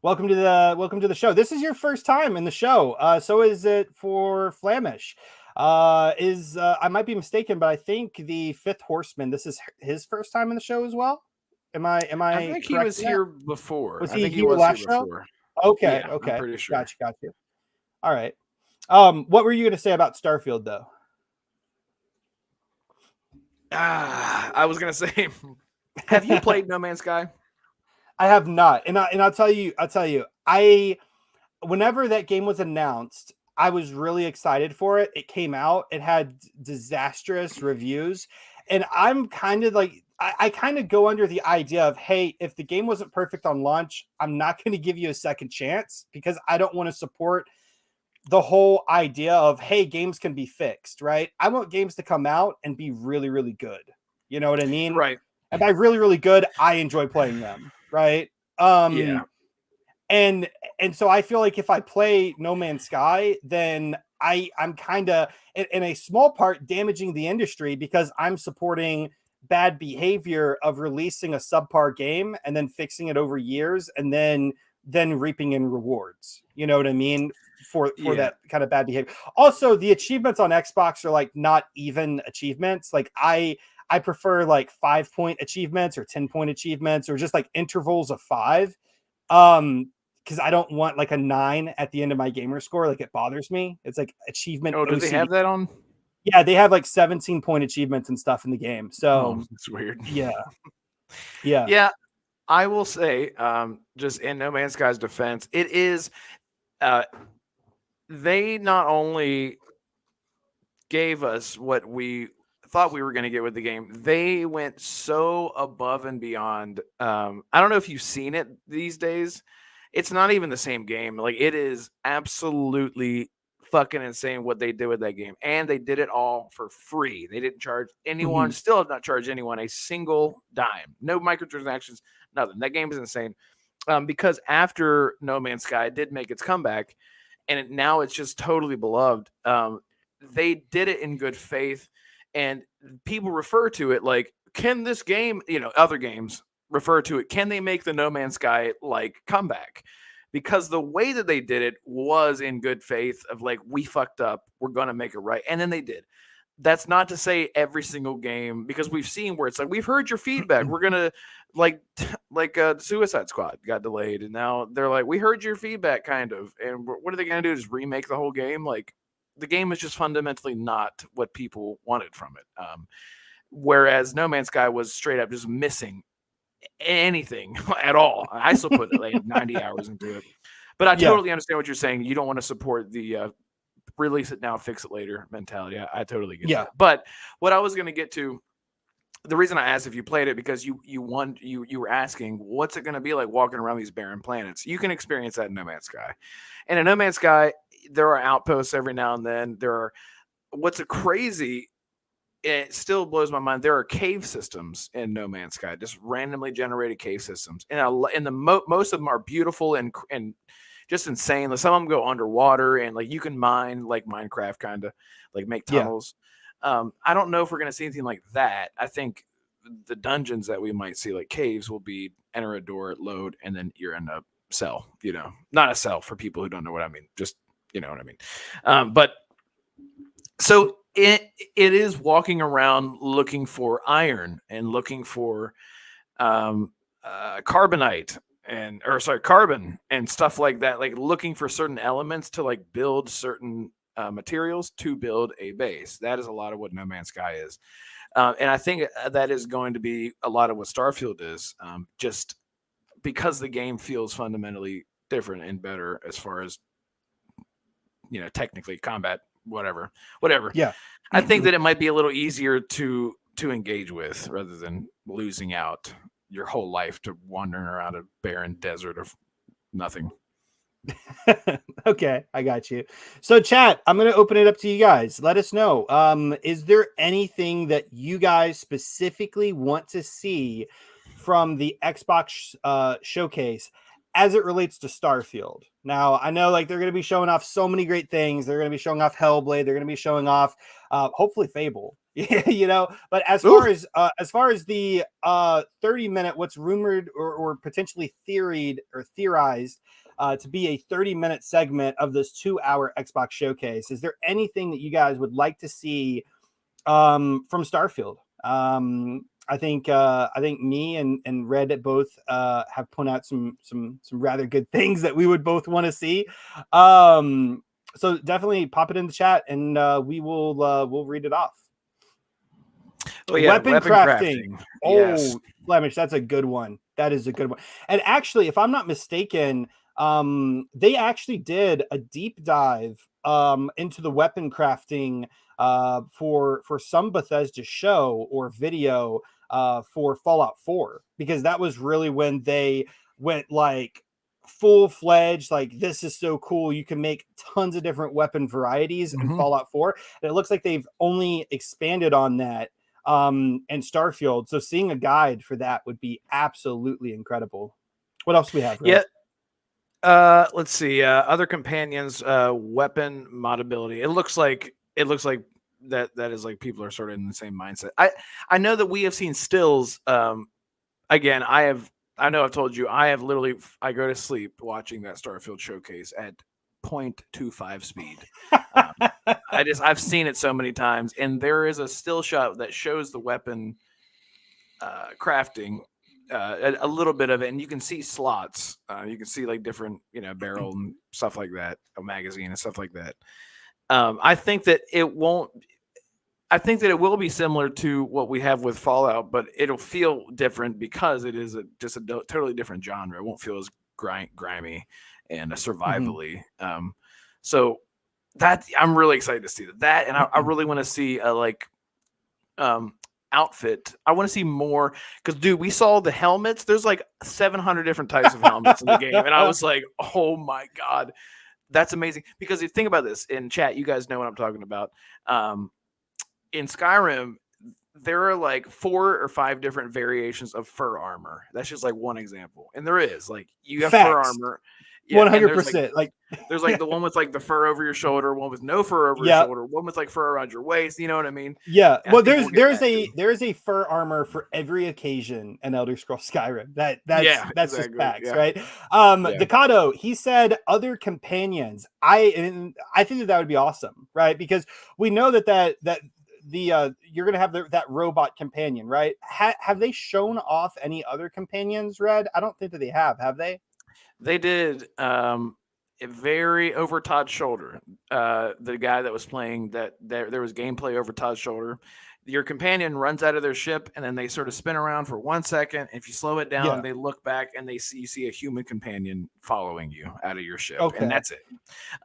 Welcome to the show. This is your first time in the show. So is it for Flamish. I might be mistaken, but I think the Fifth Horseman, this is his first time in the show as well. Am I I think he correct was in that? here before. Was I he think he here was here last show? before. Okay, Yeah, I'm okay. pretty sure. Gotcha. All right. What were you gonna say about Starfield though? I was gonna say, have you played No Man's Sky? I have not, and I'll tell you, whenever that game was announced, I was really excited for it. It came out, it had disastrous reviews, and I'm kind of like, I kind of go under the idea of, hey, if the game wasn't perfect on launch, I'm not going to give you a second chance because I don't want to support the whole idea of, hey, games can be fixed, right? I want games to come out and be really, really good. You know what I mean? Right. And by really, really good, I enjoy playing them, right? Yeah. And so I feel like if I play No Man's Sky, then I'm kind of in a small part damaging the industry because I'm supporting bad behavior of releasing a subpar game and then fixing it over years and then reaping in rewards. You know what I mean? For that kind of bad behavior. Also, the achievements on Xbox are like not even achievements. Like I prefer like 5-point achievements or 10-point achievements or just like intervals of 5. Because I don't want like a 9 at the end of my gamer score. Like it bothers me. It's like achievement Oh, do they OCD. have that on? Yeah, they have like 17-point achievements and stuff in the game. So it's weird. Yeah. I will say, just in No Man's Sky's defense, it is. They not only gave us what we thought we were going to get with the game, they went so above and beyond. I don't know if you've seen it these days. It's not even the same game. Like, it is absolutely fucking insane what they did with that game. And they did it all for free. They didn't charge anyone, still have not charged anyone a single dime. No microtransactions, nothing. That game is insane. Because after No Man's Sky did make its comeback, and now it's just totally beloved. They did it in good faith, and people refer to it like, can this game, other games refer to it, can they make the No Man's Sky like comeback? Because the way that they did it was in good faith of like, we fucked up, we're gonna make it right, and then they did. That's not to say every single game, because we've seen where it's like, we've heard your feedback, we're gonna like Suicide Squad got delayed, and now they're like, we heard your feedback, kind of, and what are they gonna do? Just remake the whole game? Like, the game is just fundamentally not what people wanted from it. Whereas No Man's Sky was straight up just missing anything at all. I still put like 90 hours into it, but I totally understand what you're saying. You don't want to support the release it now, fix it later mentality. I totally get that. But what I was going to get to, the reason I asked if you played it, because you were asking, what's it going to be like walking around these barren planets? You can experience that in No Man's Sky. And in No Man's Sky, there are outposts every now and then. There are, what's a crazy, it still blows my mind, there are cave systems in No Man's Sky, just randomly generated cave systems. And most of them are beautiful and just insane. Like, some of them go underwater, and like you can mine like Minecraft, kind of like make tunnels. I don't know if we're going to see anything like that. I think the dungeons that we might see, like caves, will be enter a door, load, and then you're in a cell. Not a cell for people who don't know what I mean. Just, you know what I mean. But so it is walking around looking for iron and looking for carbonite carbon and stuff like that, like looking for certain elements to like build certain materials to build a base. That is a lot of what No Man's Sky is. And I think that is going to be a lot of what Starfield is, just because the game feels fundamentally different and better as far as, technically combat, whatever. Yeah. I think that it might be a little easier to engage with, rather than losing out your whole life to wandering around a barren desert of nothing. Okay, I got you. So chat, I'm going to open it up to you guys. Let us know. Is there anything that you guys specifically want to see from the Xbox showcase? as it relates to Starfield. Now, I know like they're going to be showing off so many great things. They're going to be showing off Hellblade. They're going to be showing off, hopefully, Fable. You know. But as far as the 30-minute, what's rumored or potentially theorized to be a 30-minute segment of this 2-hour Xbox showcase, is there anything that you guys would like to see from Starfield? I think me and Red both have pointed out some rather good things that we would both want to see. So definitely pop it in the chat and we'll read it off. Oh yeah, weapon crafting. Oh, Flemish, that's a good one. That is a good one. And actually, if I'm not mistaken, they actually did a deep dive into the weapon crafting for some Bethesda show or video for Fallout 4, because that was really when they went like full-fledged, like, this is so cool, you can make tons of different weapon varieties in Fallout 4. And it looks like they've only expanded on that and Starfield. So seeing a guide for that would be absolutely incredible. What else do we have, Red? Let's see. Other companions, weapon modability. It looks like that is like people are sort of in the same mindset. I know that we have seen stills. Again, I know I've told you I go to sleep watching that Starfield showcase at 0.25 speed. I've seen it so many times, and there is a still shot that shows the weapon crafting. A little bit of it, and you can see slots. You can see like different, barrel and stuff like that, a magazine and stuff like that. I think that it won't. I think that it will be similar to what we have with Fallout, but it'll feel different because it is just a totally different genre. It won't feel as grimy and survivally. So that I'm really excited to see that, and I really want to see outfit. I want to see more, because dude, we saw the helmets. There's like 700 different types of helmets in the game, and I was like, oh my god, that's amazing. Because if you think about this in chat, you guys know what I'm talking about. In Skyrim, there are like 4 or 5 different variations of fur armor. That's just like one example, and there is like you have fur armor. 100%. There's like the one with like the fur over your shoulder, one with no fur over your shoulder, one with like fur around your waist. You know what I mean? Yeah. Well, there's a fur armor for every occasion in Elder Scrolls Skyrim. That's exactly. Just facts, right? Decado, he said other companions. I think that would be awesome, right? Because we know that you're gonna have that robot companion, right? Have they shown off any other companions, Red? I don't think that they have they? They did very over Todd's shoulder. The guy that was playing that, there was gameplay over Todd's shoulder. Your companion runs out of their ship, and then they sort of spin around for 1 second. If you slow it down, they look back and you see a human companion following you out of your ship, and that's it.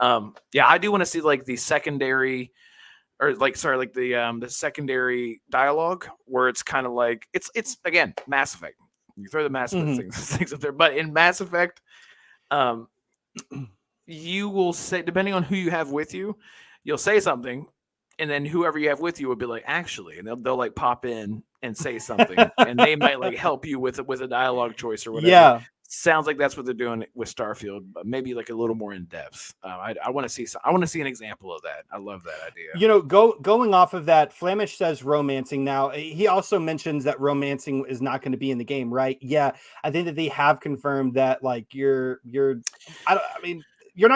I do want to see like the secondary, or the secondary dialogue, where it's kind of like it's again Mass Effect. You throw the Mass Effect things up there, but in Mass Effect, you will say, depending on who you have with you, you'll say something, and then whoever you have with you will be like, actually, and they'll like pop in and say something, and they might like help you with a dialogue choice or whatever. Yeah. Sounds like that's what they're doing with Starfield, but maybe like a little more in depth. I want to see an example of that. I love that idea. Going off of that, Flamish says romancing. Now he also mentions that romancing is not going to be in the game, right? Yeah, I think that they have confirmed that. Like you're not going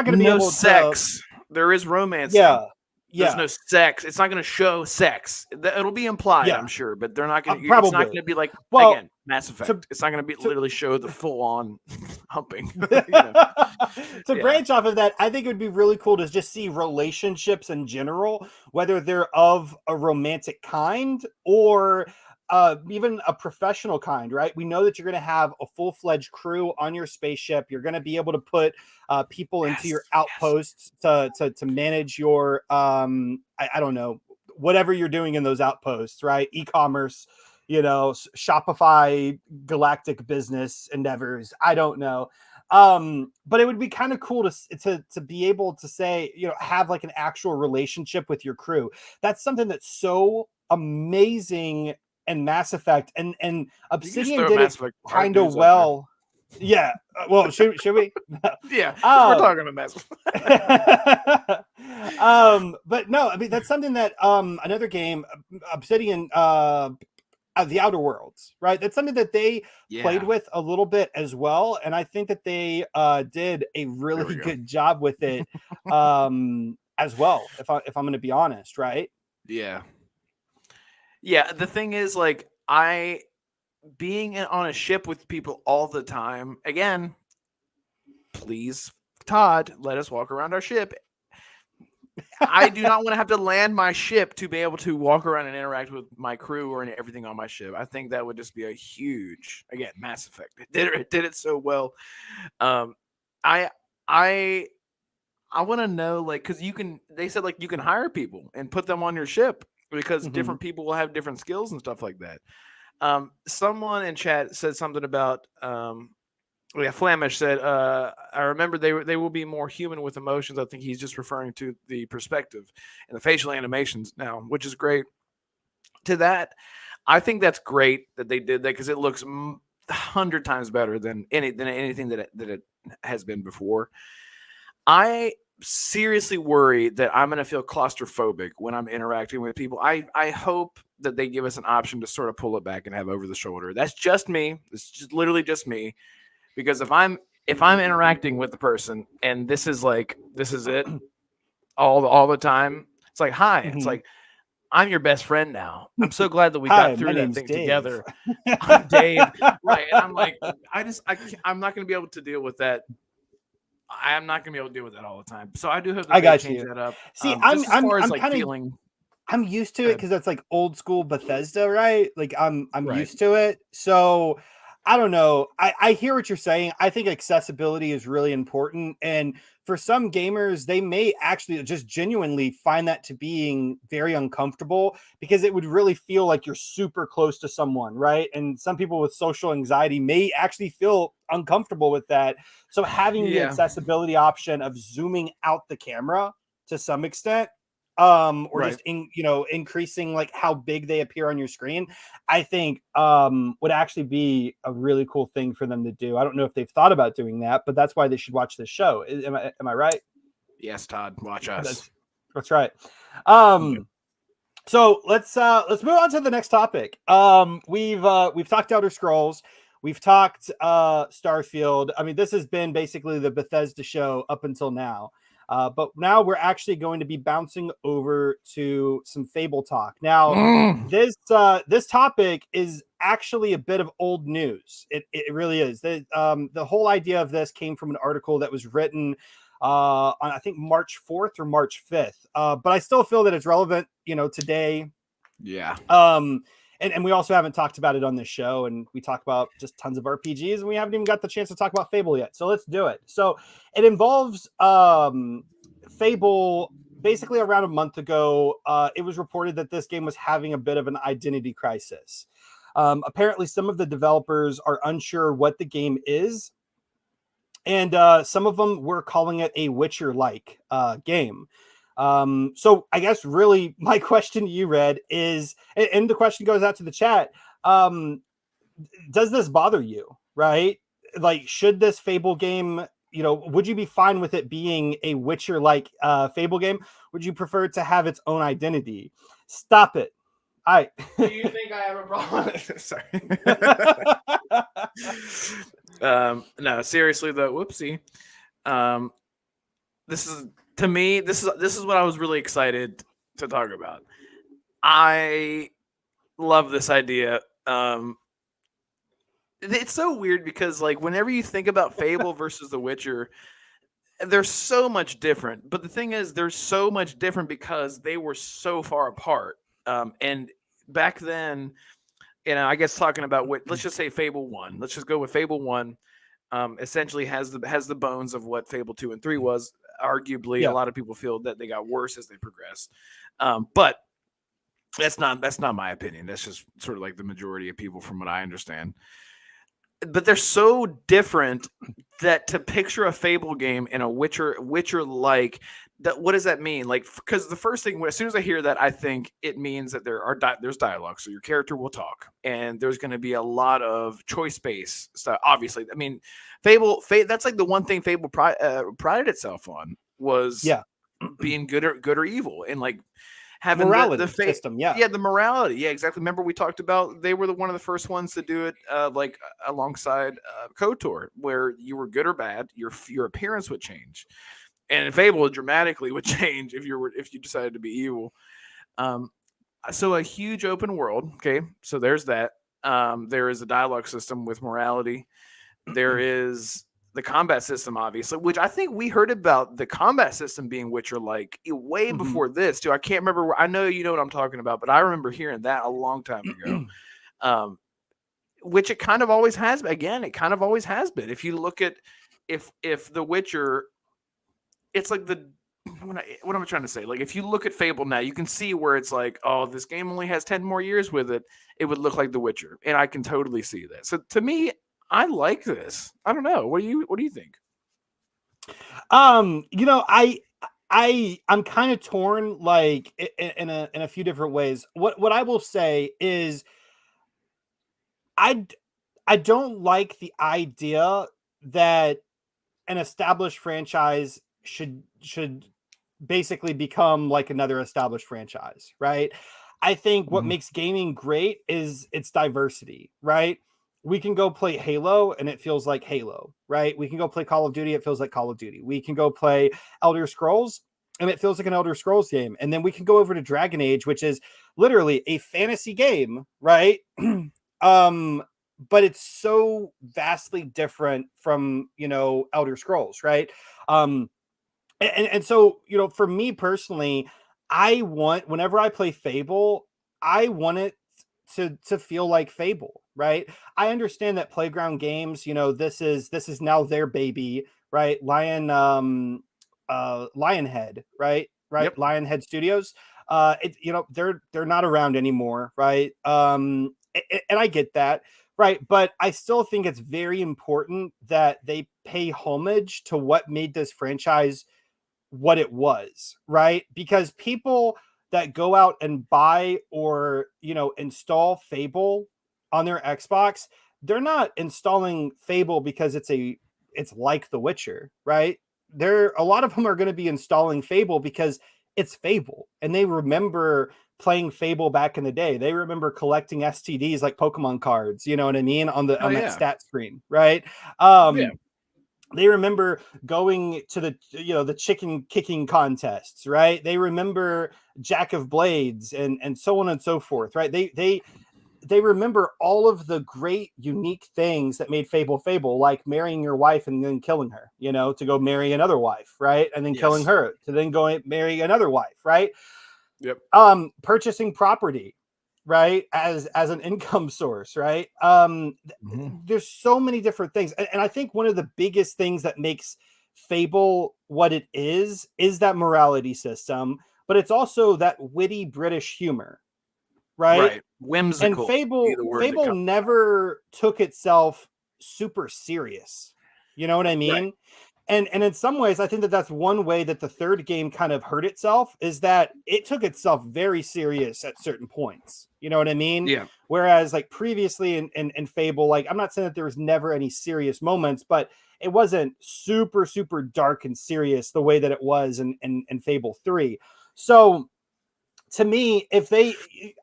to be able sex. to. There is romancing. Yeah. There's no sex. It's not going to show sex. It'll be implied, I'm sure, but they're not going to. It's not going to be like, again, Mass Effect. It's not going to be literally show the full-on humping. To branch off of that, I think it would be really cool to just see relationships in general, whether they're of a romantic kind or even a professional kind, right? We know that you're going to have a full-fledged crew on your spaceship. You're going to be able to put people into your outposts to manage your I don't know, whatever you're doing in those outposts, right? E-commerce, Shopify, galactic business endeavors. I don't know. But it would be kind of cool to be able to say, have like an actual relationship with your crew. That's something that's so amazing in Mass Effect, and Obsidian did it kind of well. Yeah. Well, should we? Yeah, because we're um, talking a mess. but no, I mean that's something that another game, Obsidian, the Outer Worlds, right? That's something that they played Yeah, with a little bit as well, and I think that they did a there really we go. good job with it as well. If I'm going to be honest, right? Yeah, yeah. The thing is, like, I being on a ship with people all the time. Again, please, Todd, let us walk around our ship. I do not want to have to land my ship to be able to walk around and interact with my crew or everything on my ship. I think that would just be a huge, again, Mass Effect. It did it so well. Um, I I I want to know, like, because you can. They said, like, you can hire people and put them on your ship because Mm-hmm. different people will have different skills and stuff like that. Someone in chat said something about yeah, Flamish said, I remember they will be more human with emotions. I think he's just referring to the perspective and the facial animations now, which is great. To that, I think that's great that they did that because it looks 100 times better than anything that it has been before. I seriously worry that I'm going to feel claustrophobic when I'm interacting with people. I hope that they give us an option to sort of pull it back and have over the shoulder. That's just me. It's just literally just me. Because if I'm interacting with the person and this is it all the time, it's like, hi, it's Mm-hmm. like, I'm your best friend now. I'm so glad that we got Hi, my through that name's thing Dave. together. I'm Dave, right? And I'm like, I'm not going to be able to deal with that. I am not going to be able to deal with that all the time. So I do hope that I they got change you. that up. See, I'm Just as I'm far as I'm like kind of feeling I'm used to it good. because that's like old school Bethesda, right? Like I'm Right. used to it. So I don't know. I hear what you're saying. I think accessibility is really important. And for some gamers, they may actually just genuinely find that to being very uncomfortable because it would really feel like you're super close to someone, right? And some people with social anxiety may actually feel uncomfortable with that. So having the Yeah. accessibility option of zooming out the camera to some extent, or Right. just increasing like how big they appear on your screen, I think would actually be a really cool thing for them to do. I don't know if they've thought about doing that, but that's why they should watch this show. Am I right? Yes, Todd. Watch us. That's right. Yep. So let's move on to the next topic. We've talked Elder Scrolls, we've talked Starfield. I mean, this has been basically the Bethesda show up until now. But now we're actually going to be bouncing over to some Fable talk. Now, Mm. this topic is actually a bit of old news. It really is. The whole idea of this came from an article that was written on I think March 4th or March 5th. But I still feel that it's relevant, today. Yeah. And we also haven't talked about it on this show, and we talk about just tons of RPGs, and we haven't even got the chance to talk about Fable yet. So let's do it. So it involves Fable. Basically, around a month ago, it was reported that this game was having a bit of an identity crisis. Apparently, some of the developers are unsure what the game is, and some of them were calling it a Witcher-like game. So I guess really my question to you, Red, is, and the question goes out to the chat. Um, does this bother you? Right? Like, should this Fable game, would you be fine with it being a Witcher-like Fable game? Would you prefer it to have its own identity? Stop it. I. Do you think I have a problem? Sorry. No, seriously though. Whoopsie. Um, this is to me. This is what I was really excited to talk about. I love this idea. It's so weird because like whenever you think about Fable versus The Witcher, they're so much different. But the thing is, they're so much different because they were so far apart. And back then, I guess talking about what, let's just say Fable 1. Let's just go with Fable 1. Essentially has the bones of what Fable 2 and 3 was. Arguably, a Yeah. lot of people feel that they got worse as they progressed. But that's not my opinion. That's just sort of like the majority of people from what I understand. but they're so different that to picture a Fable game in a Witcher like that, what does that mean? Like, because the first thing, as soon as I hear that, I think it means that there's dialogue, so your character will talk, and there's going to be a lot of choice based stuff. Obviously, I mean, that's like the one thing Fable prided itself on was Yeah. being good or evil, and like having Morality the system. Yeah. yeah, the morality. Yeah, exactly. Remember we talked about they were one of the first ones to do it, like alongside KOTOR, where you were good or bad, your appearance would change, and in Fable, it dramatically would change if you decided to be evil. Um, so a huge open world. Okay, so there's that. There is a dialogue system with morality. There is the combat system, obviously, which I think we heard about the combat system being Witcher like way Mhm. before this, too. I can't remember. I know you know what I'm talking about, but I remember hearing that a long time ago. Which it kind of always has. Again, it kind of always has been. If you look at if The Witcher, it's like what am I trying to say? Like if you look at Fable now, you can see where it's like, oh, this game only has 10 more years with it. It would look like The Witcher, and I can totally see that. So to me, I like this. I don't know. What do you think? You know, I'm kind of torn, like in a few different ways. What I will say is, I I don't like the idea that an established franchise should basically become like another established franchise, right? I think what Mhm. makes gaming great is its diversity, right? We can go play Halo and it feels like Halo, right? We can go play Call of Duty, it feels like Call of Duty. We can go play Elder Scrolls and it feels like an Elder Scrolls game. And then we can go over to Dragon Age, which is literally a fantasy game, right? um but it's so vastly different from, Elder Scrolls, right? um and so, for me personally, I want, whenever I play Fable, I want it to feel like Fable, right? I understand that Playground Games, this is now their baby, right? Lionhead, right, Yep. Lionhead Studios. They're not around anymore, right? And I get that, right? But I still think it's very important that they pay homage to what made this franchise what it was, right? Because people that go out and buy or, install Fable on their Xbox, they're not installing Fable because it's like The Witcher, right? A lot of them are going to be installing Fable because it's Fable and they remember playing Fable back in the day. They remember collecting STDs like Pokemon cards, you know what I mean, on the Oh on that yeah. stat screen, right? Yeah. They remember going to the chicken kicking contests, right? They remember Jack of Blades and so on and so forth, right? They remember all of the great unique things that made Fable, like marrying your wife and then killing her, to go marry another wife, right? And then killing Yes. her to then go marry another wife, right? Yep. Purchasing property, right, as an income source, right? Mhm. There's so many different things, and I think one of the biggest things that makes Fable what it is that morality system, but it's also that witty British humor, right? Right. And Whimsical would be Fable the word that Fable comes. never took itself super serious. You know what I Right. mean? And in some ways, I think that that's one way that the third game kind of hurt itself, is that it took itself very serious at certain points. You know what I mean? Yeah. Whereas like previously in Fable, like I'm not saying that there was never any serious moments, but it wasn't super, super dark and serious the way that it was in Fable 3. So to me, if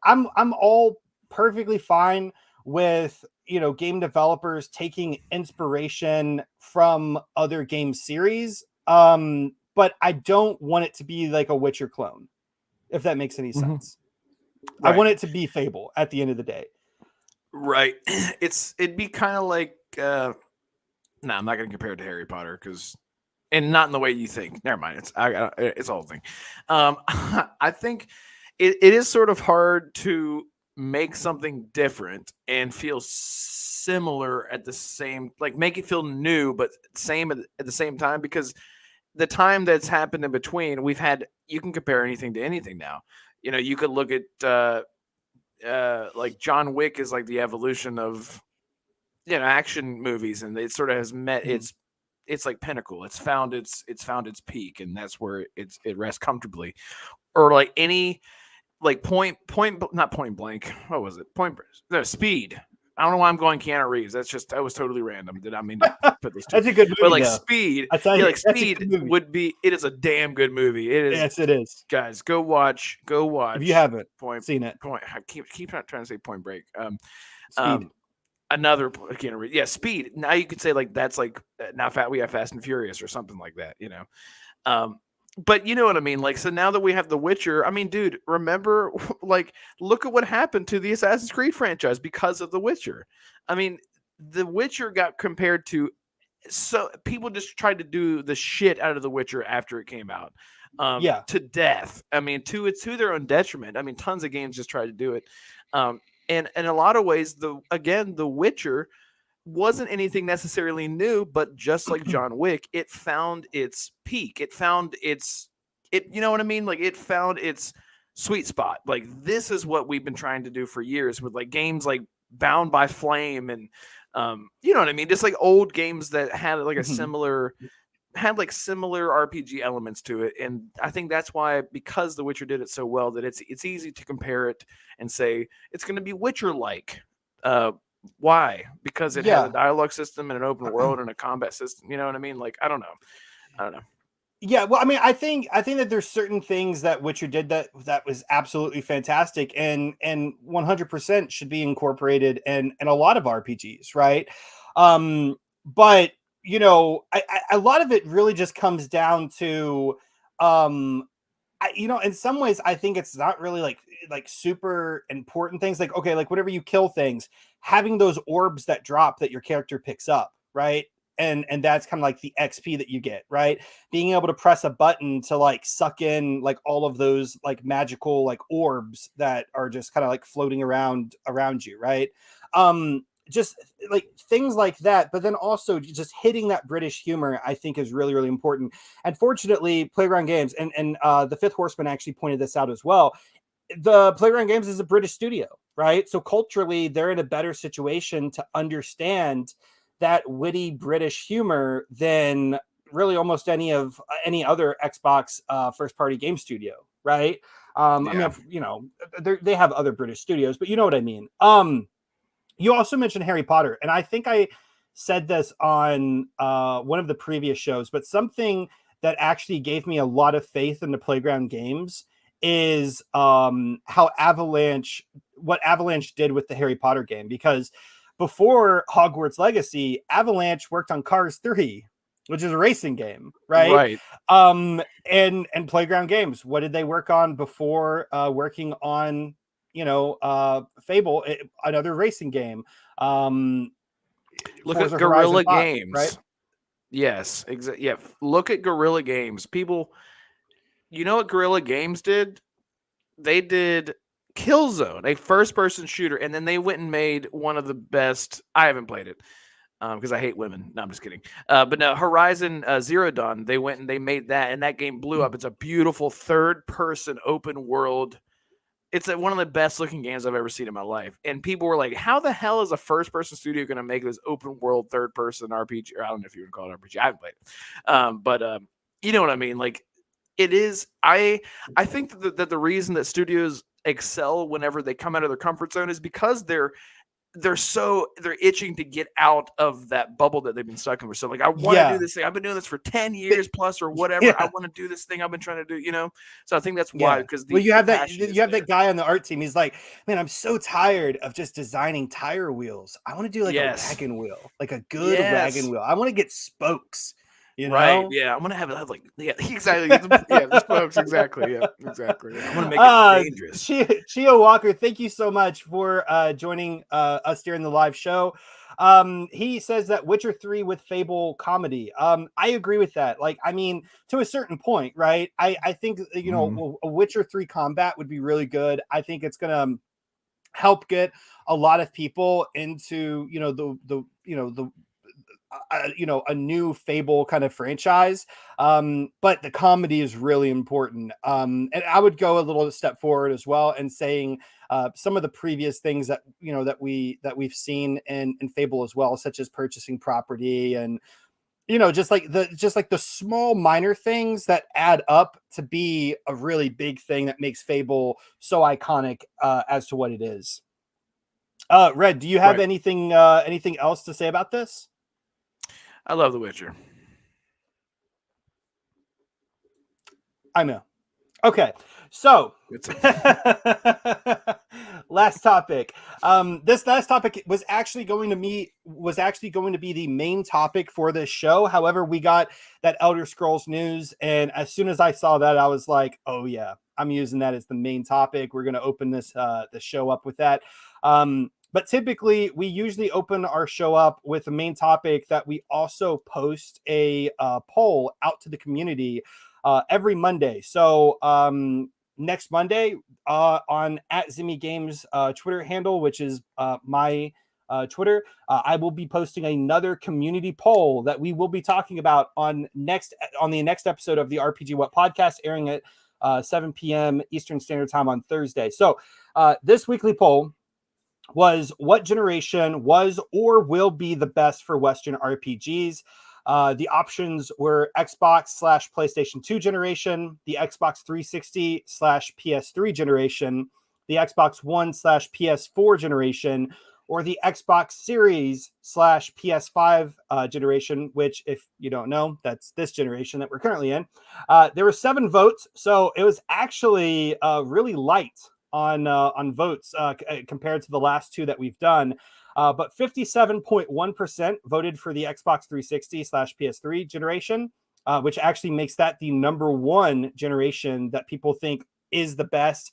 I'm all perfectly fine with, game developers taking inspiration from other game series, but I don't want it to be like a Witcher clone, if that makes any Mhm. sense. I Right. want it to be Fable at the end of the day. Right. It'd be kind of like no, I'm not going to compare it to Harry Potter because and not in the way you think. Never mind. It's a whole thing. I think it is sort of hard to make something different and feel similar at the same, like make it feel new but same at the same time, because the time that's happened in between, we've had, you can compare anything to anything now. You could look at like John Wick is like the evolution of action movies, and it sort of has met Mhm. its like pinnacle. It's found its peak, and that's where it rests comfortably. Or like any like not point blank. What was it? No, Speed. I don't know why I'm going Keanu Reeves. That was totally random. Did not mean to put those two. That's a good But movie, like though. Speed, I tell yeah, you, like that's a Speed good movie. it is a damn good movie. It is, Yes, it is. guys. Go watch If you haven't seen it, I keep not trying to say Point Break. Speed. Another Keanu Reeves. Yeah, Speed. Now you could say like that's like now we have Fast and Furious or something like that. But you know what I mean? Like, so now that we have The Witcher, I mean, dude, remember, like, look at what happened to the Assassin's Creed franchise because of The Witcher. I mean, The Witcher got compared to, so people just tried to do the shit out of The Witcher after it came out, Yeah. to death. I mean, to their own detriment. I mean, tons of games just tried to do it. And in a lot of ways, The Witcher wasn't anything necessarily new, but just like John Wick, it found its peak. It found you know what I mean? Like it found its sweet spot. Like this is what we've been trying to do for years with like games like Bound by Flame and you know what I mean? Just like old games that had like a Mhm. similar RPG elements to it. And I think that's why, because The Witcher did it so well, that it's easy to compare it and say it's going to be Witcher like. Why? Because it has a Yeah. dialogue system and an open world and a combat system. You know what I mean? Like I don't know. Yeah, well, I mean, I think that there's certain things that Witcher did that was absolutely fantastic and 100% should be incorporated in a lot of RPGs, right? But a lot of it really just comes down to um in some ways I think it's not really like super important things, like okay, like whenever you kill things, having those orbs that drop that your character picks up, right? And that's kind of like the XP that you get, right? Being able to press a button to like suck in like all of those like magical like orbs that are just kind of like floating around you, right? Just like things like that, but then also just hitting that British humor I think is really, really important. And fortunately, Playground Games and the Fifth Horseman actually pointed this out as well. The Playground Games is a British studio, right? So culturally, they're in a better situation to understand that witty British humor than really almost any other Xbox first party game studio, right? I Yeah. mean, they have other British studios, but you know what I mean. You also mentioned Harry Potter, and I think I said this on one of the previous shows, but something that actually gave me a lot of faith in the Playground Games is how what Avalanche did with the Harry Potter game. Because before Hogwarts Legacy, Avalanche worked on Cars 3, which is a racing game, right? Right. And Playground Games, what did they work on before working on Fable, another racing game? um Look at Forza Horizon Guerrilla 5, right? Games. Yes, exactly. Yeah, look at Guerrilla Games. People, you know what Guerrilla Games did? They did Killzone, a first-person shooter, and then they went and made one of the best. I haven't played it because I hate women. No, I'm just kidding. But no, Horizon Zero Dawn. They went and they made that, and that game blew up. It's a beautiful third-person open world. It's one of the best looking games I've ever seen in my life. And people were like, how the hell is a first person studio going to make this open world third person RPG? Or I don't know if you would call it RPG. I haven't played it. But you know what I mean? Like it is. I think that the reason that studios excel whenever they come out of their comfort zone is because they're itching to get out of that bubble that they've been stuck in for. So like, I want to do Yeah. this thing. I've been doing this for 10 years plus or whatever. I Yeah. want to do this thing I've been trying to do. So I think that's why, Yeah. because Well, the passion is you have there. that guy on the art team. He's like, man, I'm so tired of just designing tire wheels. I want to do like a Yes. wagon wheel, like a good wagon Yes. wheel. I want to get spokes, you Right. know? Yeah. I'm gonna have it like, yeah, exactly. Yeah, the spokes. Exactly. Yeah. Exactly. Yeah. I'm gonna make it dangerous. Chio Walker, thank you so much for joining us during the live show. He says that Witcher 3 with Fable comedy. I agree with that. Like, I mean, to a certain point, right? I think a Witcher 3 combat would be really good. I think it's gonna help get a lot of people into the a new Fable kind of franchise. But the comedy is really important. And I would go a little step forward as well and saying some of the previous things that we've seen in Fable as well, such as purchasing property and just like the small minor things that add up to be a really big thing that makes Fable so iconic as to what it is. Red, do you have Right. anything else to say about this? I love The Witcher. I know. Okay, so It's a, last topic. This last topic was actually going to be the main topic for this show. However, we got that Elder Scrolls news, and as soon as I saw that, I was like, "Oh yeah, I'm using that as the main topic. We're going to open the show up with that." But typically, we usually open our show up with a main topic that we also post a poll out to the community every Monday. So next Monday on @ZimmyGames Twitter handle, which is my Twitter, I will be posting another community poll that we will be talking about on the next episode of the RPGwhat podcast, airing at 7 p.m. Eastern Standard Time on Thursday. So this weekly poll was: what generation was or will be the best for Western RPGs? The options were Xbox/PlayStation 2 generation, the Xbox 360/PS3 generation, the Xbox One/PS4 generation, or the Xbox Series/PS5 generation, which, if you don't know, that's this generation that we're currently in. There were 7 votes, so it was actually really light on votes compared to the last 2 that we've done. But 57.1% voted for the Xbox 360/PS3 generation, which actually makes that the number 1 generation that people think is the best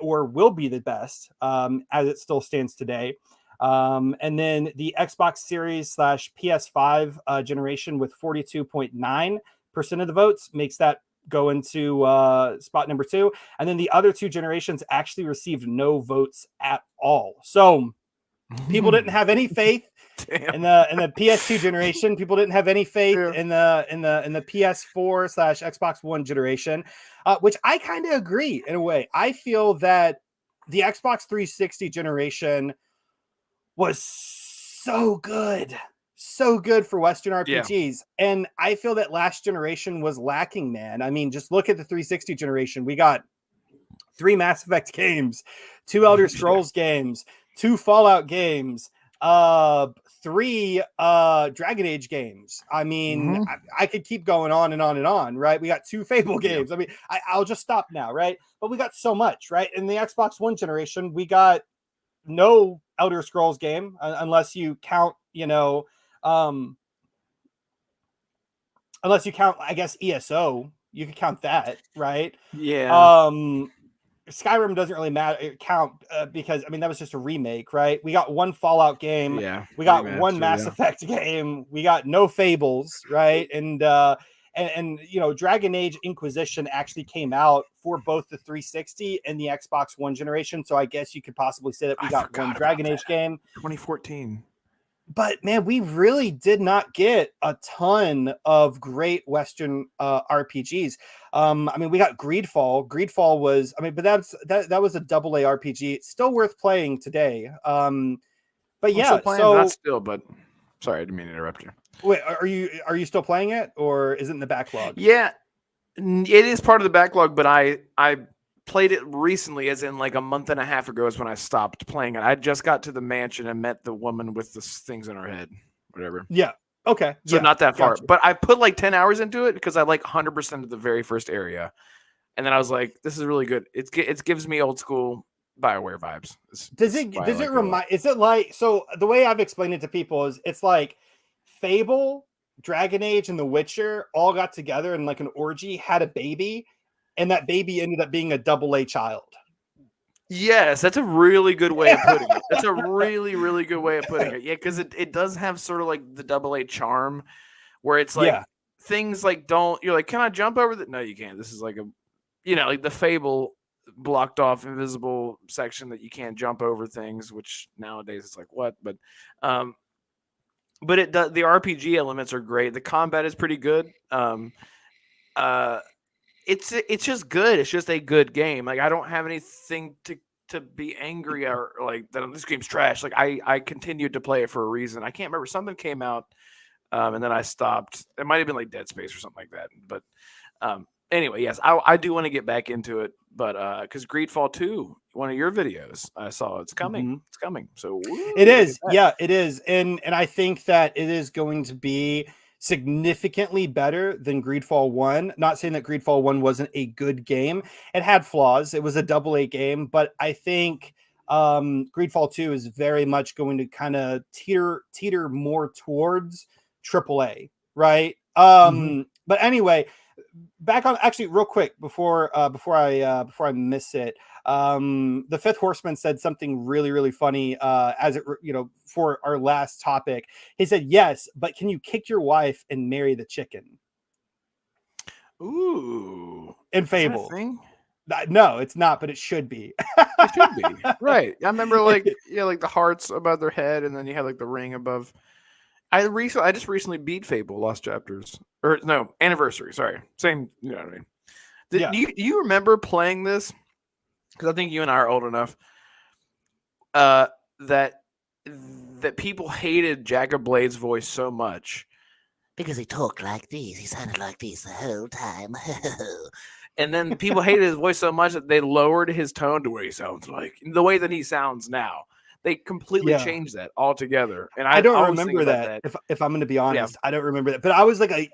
or will be the best as it still stands today. And then the Xbox Series/PS5 generation with 42.9% of the votes makes that go into spot number 2. And then the other 2 generations actually received no votes at all. So people didn't have any faith in the PS2 generation. People didn't have any faith in the PS4/Xbox One generation, which I kind of agree in a way. I feel that the Xbox 360 generation was so good for Western RPGs. And I feel that last generation was lacking, man. I mean, just look at the 360 generation. We got 3 Mass Effect games, 2 Elder Scrolls games, 2 Fallout games, 3 Dragon Age games. I mean, I could keep going on and on and on, right? We got 2 Fable games. I mean, I'll just stop now, right? But we got so much, right? In the Xbox One generation, we got no Elder Scrolls game unless you count, I guess, ESO. You could count that, right? yeah. Skyrim doesn't really count because, I mean, that was just a remake, right? We got 1 Fallout game. Yeah. We got 1 Mass Effect game. We got no Fables, right? And Dragon Age Inquisition actually came out for both the 360 and the Xbox One generation. So I guess you could possibly say that we got 1 Dragon Age game. 2014. But man, we really did not get a ton of great Western RPGs. I mean, we got Greedfall. Greedfall was, I mean, but that was a AA RPG. It's still worth playing today. But yeah, so not still, but sorry, I didn't mean to interrupt you. Wait, are you still playing it, or is it in the backlog? Yeah, it is part of the backlog, but I played it recently, as in like a month and a half ago is when I stopped playing it. I just got to the mansion and met the woman with the things in her head, whatever. Yeah. Okay. So yeah, not that far, gotcha. but I put like 10 hours into it because I like 100% of the very first area. And then I was like, this is really good. It gives me old school BioWare vibes. Does it remind, is it like, so the way I've explained it to people is it's like Fable, Dragon Age, and The Witcher all got together and like an orgy, had a baby, and that baby ended up being a AA child. Yes, that's a really good way of putting it. That's a really, really good way of putting it. Yeah, because it does have sort of like the AA charm where it's like things like you're like, can I jump over that? No, you can't. This is like like the Fable blocked off invisible section that you can't jump over things, which nowadays it's like what? But but it does. The RPG elements are great. The combat is pretty good. Uh, it's just good. It's just a good game. Like I don't have anything to be angry or like that this game's trash. Like I continued to play it for a reason. I can't remember, something came out, and then I stopped. It might have been like Dead Space or something like that. But anyway, yes, I do want to get back into it. But because Greedfall 2, one of your videos, I saw it's coming. Mm-hmm. It's coming. So It gotta get is. that. Yeah, it is. And I think that it is going to be significantly better than Greedfall 1. Not saying that Greedfall 1 wasn't a good game. It had flaws. It was a AA game, but I think Greedfall 2 is very much going to kind of teeter more towards AAA, right? Mm-hmm. But anyway, back on actually real quick before I miss it. The Fifth Horseman said something really funny as it for our last topic. He said, yes, but can you kick your wife and marry the chicken Ooh, in is that a Fable? thing? No, it's not, but it should be. It should be, right. I remember like like the hearts above their head, and then you had like the ring above. I just recently beat Fable Lost Chapters, or no, Anniversary. Sorry, same. You know what I mean? Yeah. Do you remember playing this? Because I think you and I are old enough. Uh, that that people hated Jack of Blade's voice so much Because he talked like this. He sounded like this the whole time. and then people hated his voice so much that they lowered his tone to where he sounds like the way that he sounds now. They completely Yeah. changed that altogether. And I I don't always think remember about that. that. If I'm going to be Yeah. honest, I don't remember that. But I was a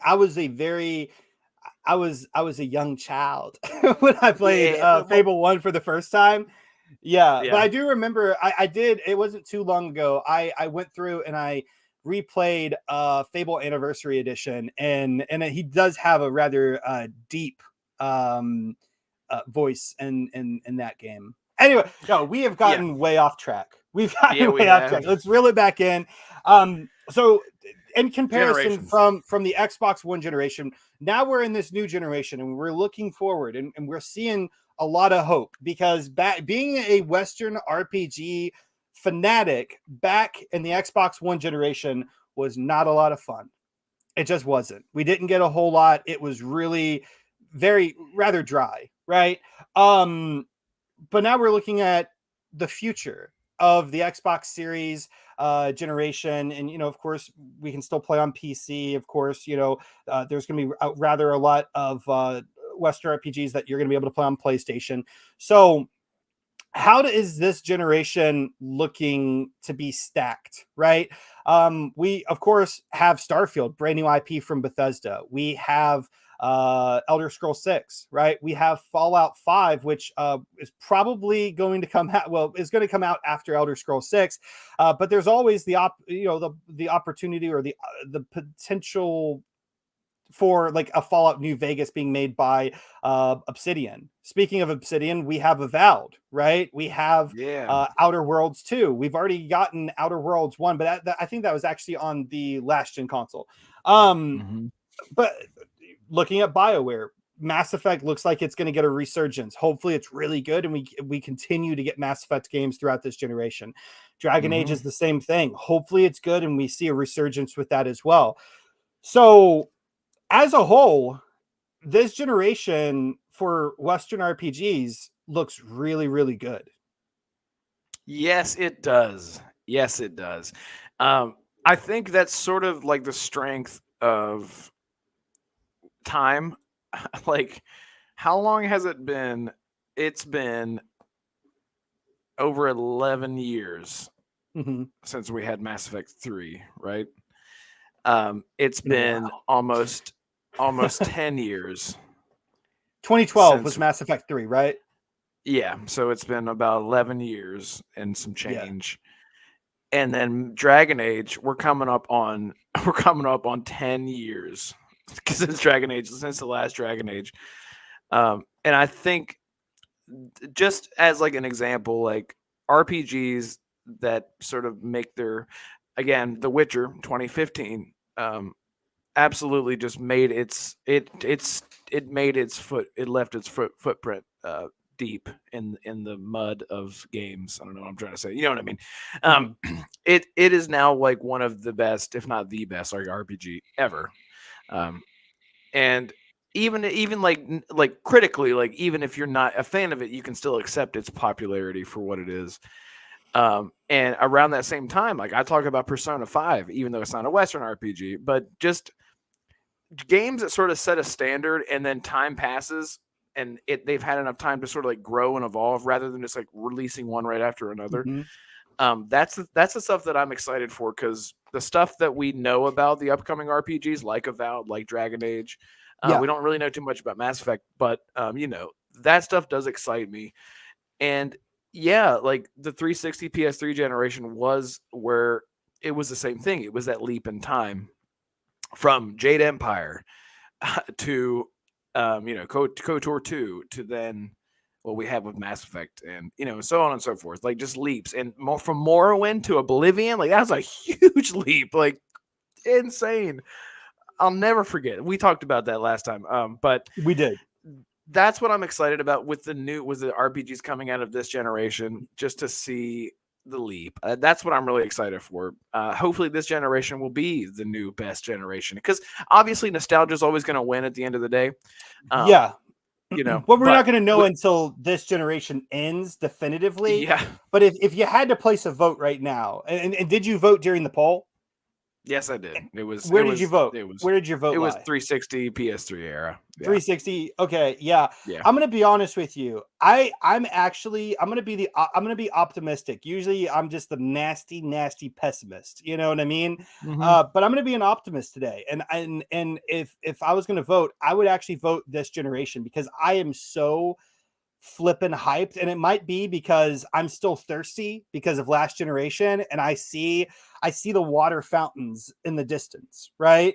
young child when I played Yeah, Fable 1 for the first time. Yeah, but yeah. I do remember I did, it wasn't too long ago. I went through and I replayed Fable Anniversary Edition, and he does have a rather deep voice in that game. Anyway, no, we have Yeah. gotten way off track. We've Yeah, gotten we way off have. track. Let's reel it back in. So in comparison Generations. from the Xbox One generation, now we're in this new generation and we're looking forward, and we're seeing a lot of hope, because being a Western RPG fanatic back in the Xbox One generation was not a lot of fun. It just wasn't. We didn't get a whole lot. It was really rather dry, right? But now we're looking at the future of the Xbox Series generation, and of course, we can still play on PC. Of course, there's going to be rather a lot of Western RPGs that you're going to be able to play on PlayStation. So how is this generation looking to be stacked, right? We of course have Starfield, brand new IP from Bethesda. We have Elder Scrolls 6, right? We have Fallout 5, which is probably going to come out, well, is going to come out after Elder Scrolls 6. But there's always the opportunity, or the potential for like a Fallout New Vegas being made by Obsidian. Speaking of Obsidian, we have Avowed, right? We have Yeah. Outer Worlds 2. We've already gotten Outer Worlds 1, but I think that was actually on the last gen console. Mm-hmm. But looking at BioWare, Mass Effect looks like it's going to get a resurgence. Hopefully it's really good, and we continue to get Mass Effect games throughout this generation. Dragon Age Mm-hmm. is the same thing. Hopefully it's good, and we see a resurgence with that as well. So as a whole, this generation for Western RPGs looks really good. Yes, it does. Yes, it does. I think that's sort of like the strength of time. Like, how long has it been? It's been over 11 years Mm-hmm. since we had Mass Effect 3, right? It's Been been almost 10 years 2012 was since, Mass Effect 3, right? yeah, so it's been about 11 years and some Yeah. change. And then Dragon Age, we're coming up on 10 years since the last Dragon Age. And I think, just as like an example, like RPGs that sort of make their, again, The Witcher 2015, absolutely just made it left its footprint deep in the mud of games. I don't know what I'm trying to say. You know what I mean? It is now like one of the best, if not the best, like RPG ever. And even like critically, like even if you're not a fan of it, you can still accept its popularity for what it is. And around that same time, like I talk about Persona 5, even though it's not a Western RPG, but just games that sort of set a standard and then time passes and they've had enough time to sort of like grow and evolve rather than just like releasing one right after another. That's the stuff that I'm excited for, because the stuff that we know about the upcoming RPGs, like Avowed, like Dragon Age, we don't really know too much about Mass Effect, but that stuff does excite me. And yeah, like the 360 PS3 generation was where it was the same thing. It was that leap in time from Jade Empire to KOTOR 2 to then what we have with Mass Effect, and so on and so forth. Like just leaps, and more from Morrowind to Oblivion, like that's a huge leap, like insane. I'll never forget. We talked about that last time, but we did. That's what I'm excited about with the RPGs coming out of this generation, just to see the leap. That's what I'm really excited for. Hopefully this generation will be the new best generation, because obviously nostalgia is always going to win at the end of the day. Well, we're not going to know until this generation ends definitively. Yeah. But if you had to place a vote right now, and did you vote during the poll? Yes, I did. Where did you vote? Where did your vote It was lie? 360 PS3 era. Yeah. 360. Okay, yeah. I'm gonna be honest with you. I'm gonna be optimistic. Usually, I'm just the nasty pessimist. You know what I mean? But I'm gonna be an optimist today. And if I was gonna vote, I would actually vote this generation, because I am so flippin' hyped, and it might be because I'm still thirsty because of last generation, and I see the water fountains in the distance, right?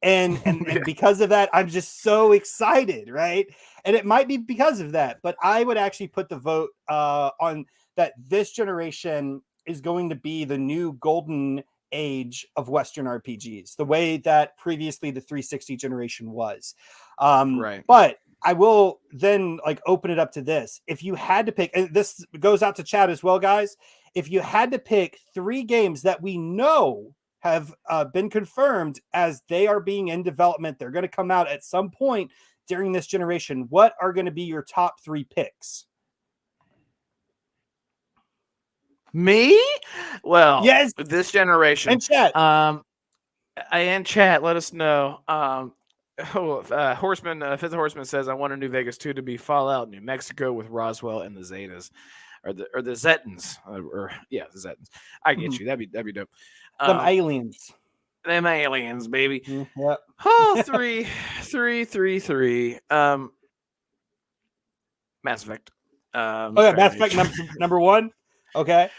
And because of that, I'm just so excited, right? And it might be because of that, but I would actually put the vote on that. This generation is going to be the new golden age of Western RPGs, the way that previously the 360 generation was. Right. But I will then open it up to this. If you had to pick, and this goes out to chat as well, guys. If you had to pick 3 games that we know have been confirmed as they are being in development, they're going to come out at some point during this generation, what are going to be your top 3 picks? Me? Well, yes, this generation. And chat. And chat, let us know. Horseman, Fifth Horseman says, I want a New Vegas 2 to be Fallout, New Mexico with Roswell and the Zetas, or the Zetans, the Zetans. I get you. That'd be dope. Them aliens. Them aliens, baby. Yep. Oh, 3. Mass Effect. Mass Effect number 1. Okay.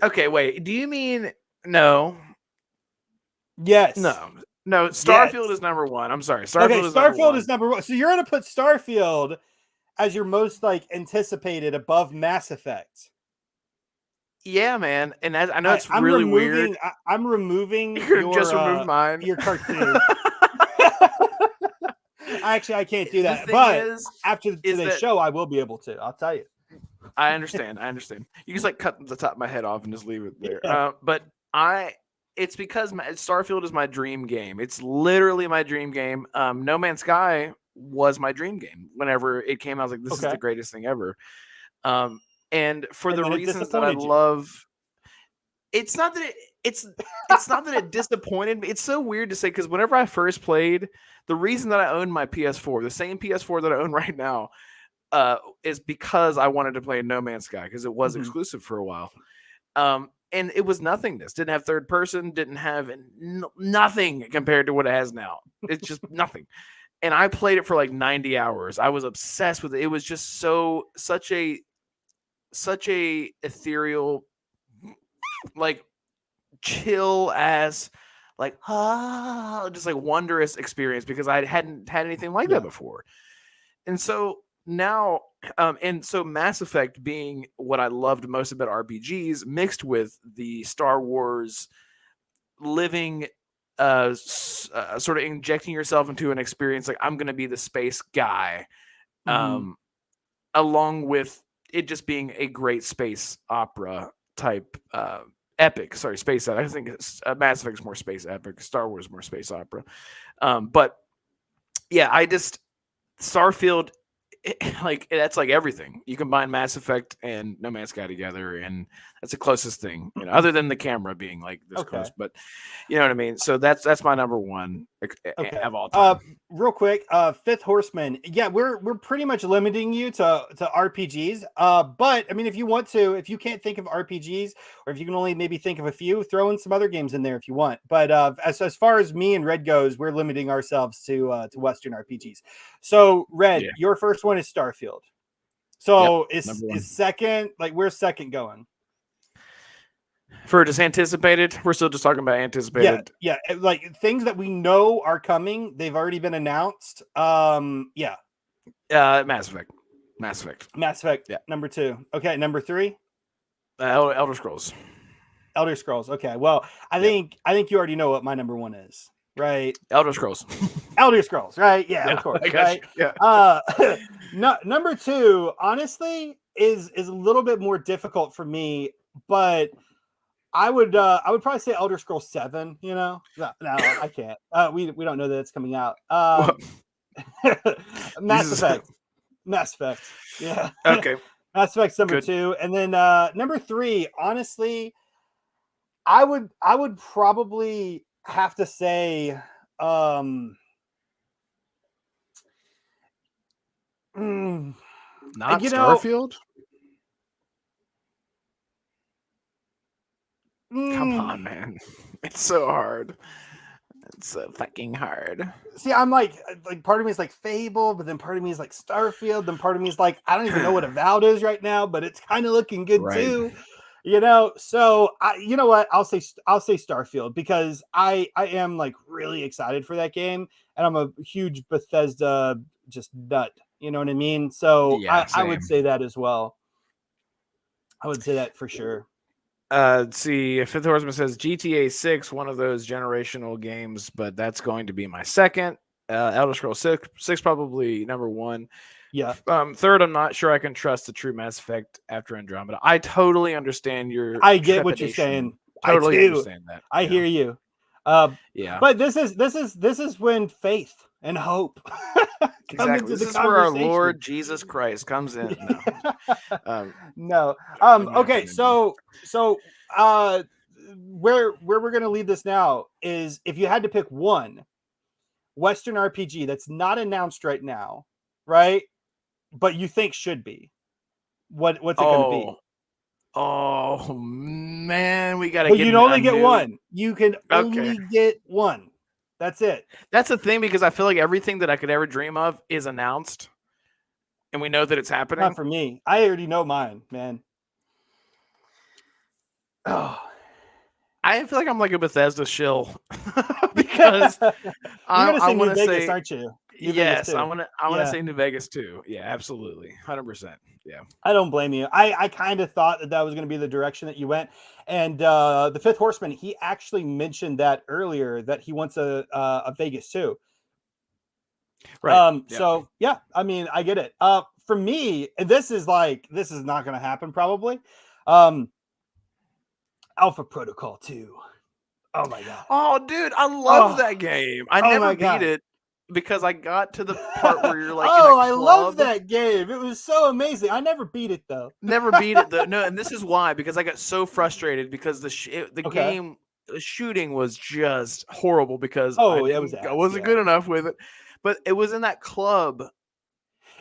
Okay, wait. Do you mean no? Yes. No. Starfield is number 1. I'm sorry. Starfield is number 1. So you're gonna put Starfield as your most anticipated above Mass Effect. Yeah, man. And I know it's really weird. I'm removing just removed mine. Your cartoon. Actually, I can't do that. But after today's show, I will be able to. I'll tell you. I understand. You just cut the top of my head off and just leave it there. Yeah. But it's because Starfield is my dream game. It's literally my dream game. No Man's Sky was my dream game. Whenever it came out, I was like, this is the greatest thing ever. And for the reasons that I love, it's not that it's not that it disappointed me. It's so weird to say, because whenever I first played, the reason that I owned my PS4, the same PS4 that I own right now, is because I wanted to play No Man's Sky, because it was exclusive for a while. And it was nothingness. Didn't have third person, didn't have nothing compared to what it has now. It's just nothing. And I played it for 90 hours. I was obsessed with it. It was just such a ethereal, chill ass, just wondrous experience, because I hadn't had anything like that before. And so now, so Mass Effect being what I loved most about RPGs, mixed with the Star Wars living, sort of injecting yourself into an experience, I'm going to be the space guy, um, along with it just being a great space opera type epic. Sorry, space epic. I think Mass Effect is more space epic. Star Wars more space opera. But yeah, Starfield, like that's like everything. You combine Mass Effect and No Man's Sky together, and that's the closest thing, other than the camera being like this close. But you know what I mean. So that's my number one of all time. Real quick, Fifth Horseman. Yeah, we're pretty much limiting you to RPGs. But I mean, if you can't think of RPGs, or if you can only maybe think of a few, throw in some other games in there if you want. But as far as me and Red goes, we're limiting ourselves to Western RPGs. So Red, your first one is Starfield. So is second, like where's second going? For just anticipated, we're still just talking about anticipated. Yeah, like things that we know are coming. They've already been announced. Mass Effect. Yeah. Number 2. Okay, number 3. Elder Scrolls. Okay. Well, I think you already know what my number 1 is, right? Elder Scrolls, right? Yeah, of course. Right? Yeah. No, number 2, honestly, is a little bit more difficult for me, but I would probably say Elder Scrolls 7. No, I can't. We don't know that it's coming out. Mass Effect. Yeah. Okay. Mass Effect's number 2, and then number 3. Honestly, I would probably have to say, not Starfield. Come on, man. It's so hard. It's so fucking hard. See, I'm like part of me is like Fable, but then part of me is like Starfield, then part of me is like, I don't even know what Avowed is right now, but it's kind of looking good too. So you know what? I'll say Starfield, because I am like really excited for that game, and I'm a huge Bethesda just nut. You know what I mean? So yeah, I would say that as well. I would say that for sure. See, Fifth Horseman says GTA 6, one of those generational games, but that's going to be my second. Elder Scrolls 6 probably number 1. Yeah. Third, I'm not sure I can trust the true Mass Effect after Andromeda. I totally understand I get what you're saying. Totally understand that. I hear you. Yeah. But this is when faith and hope come into this the is where our conversation. Lord Jesus Christ comes in. No. Okay. So where we're gonna leave this now is, if you had to pick one Western RPG that's not announced right now, right, but you think should be, what's it gonna be? Oh man, we gotta. But you can only get one. You can only get one. That's it. That's the thing, because I feel like everything that I could ever dream of is announced, and we know that it's happening. Not for me. I already know mine, man. Oh, I feel like I'm like a Bethesda shill because I want to say, aren't you? Yes, I want to say New Vegas too. Yeah, absolutely, 100%. Yeah, I don't blame you. I kind of thought that was going to be the direction that you went, and the Fifth Horseman, he actually mentioned that earlier, that he wants a Vegas too. Right. So yeah, I mean, I get it. For me, and this is not going to happen probably. Alpha Protocol 2. Oh my god. Oh, dude, I love that game. I never beat it, because I got to the part where you're like, I love that game. It was so amazing. I never beat it though. Never beat it though. No, and this is why, because I got so frustrated, because the game, the shooting was just horrible, because I wasn't good enough with it. But it was in that club.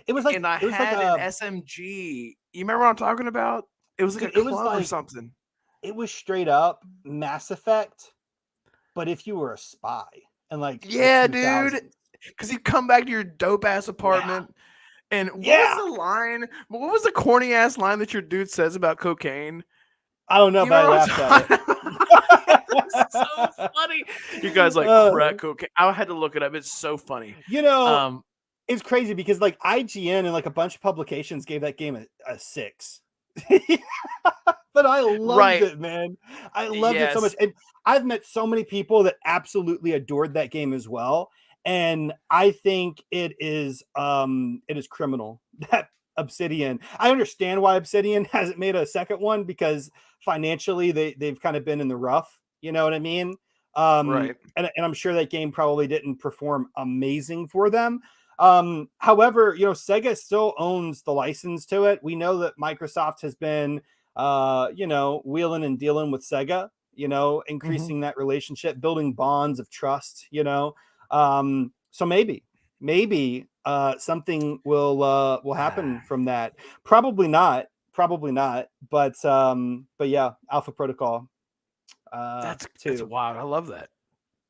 It was like, and I had an SMG. You remember what I'm talking about? It was like a club or something. It was straight up Mass Effect, but if you were a spy, and like, dude, because you come back to your dope ass apartment, and what was the line? What was the corny ass line that your dude says about cocaine? I don't know, but I laughed at it. It's so funny. You guys like crack cocaine. I had to look it up. It's so funny. It's crazy, because like IGN and like a bunch of publications gave that game a 6. But I loved it, man. I loved it so much. And I've met so many people that absolutely adored that game as well. And I think it is criminal that Obsidian. I understand why Obsidian hasn't made a second one, because financially they've kind of been in the rough. You know what I mean? Right. And I'm sure that game probably didn't perform amazing for them. However, Sega still owns the license to it. We know that Microsoft has been, wheeling and dealing with Sega, increasing that relationship, building bonds of trust, so maybe something will happen from that. Probably not, but yeah, Alpha Protocol That's 2. wild. I love that.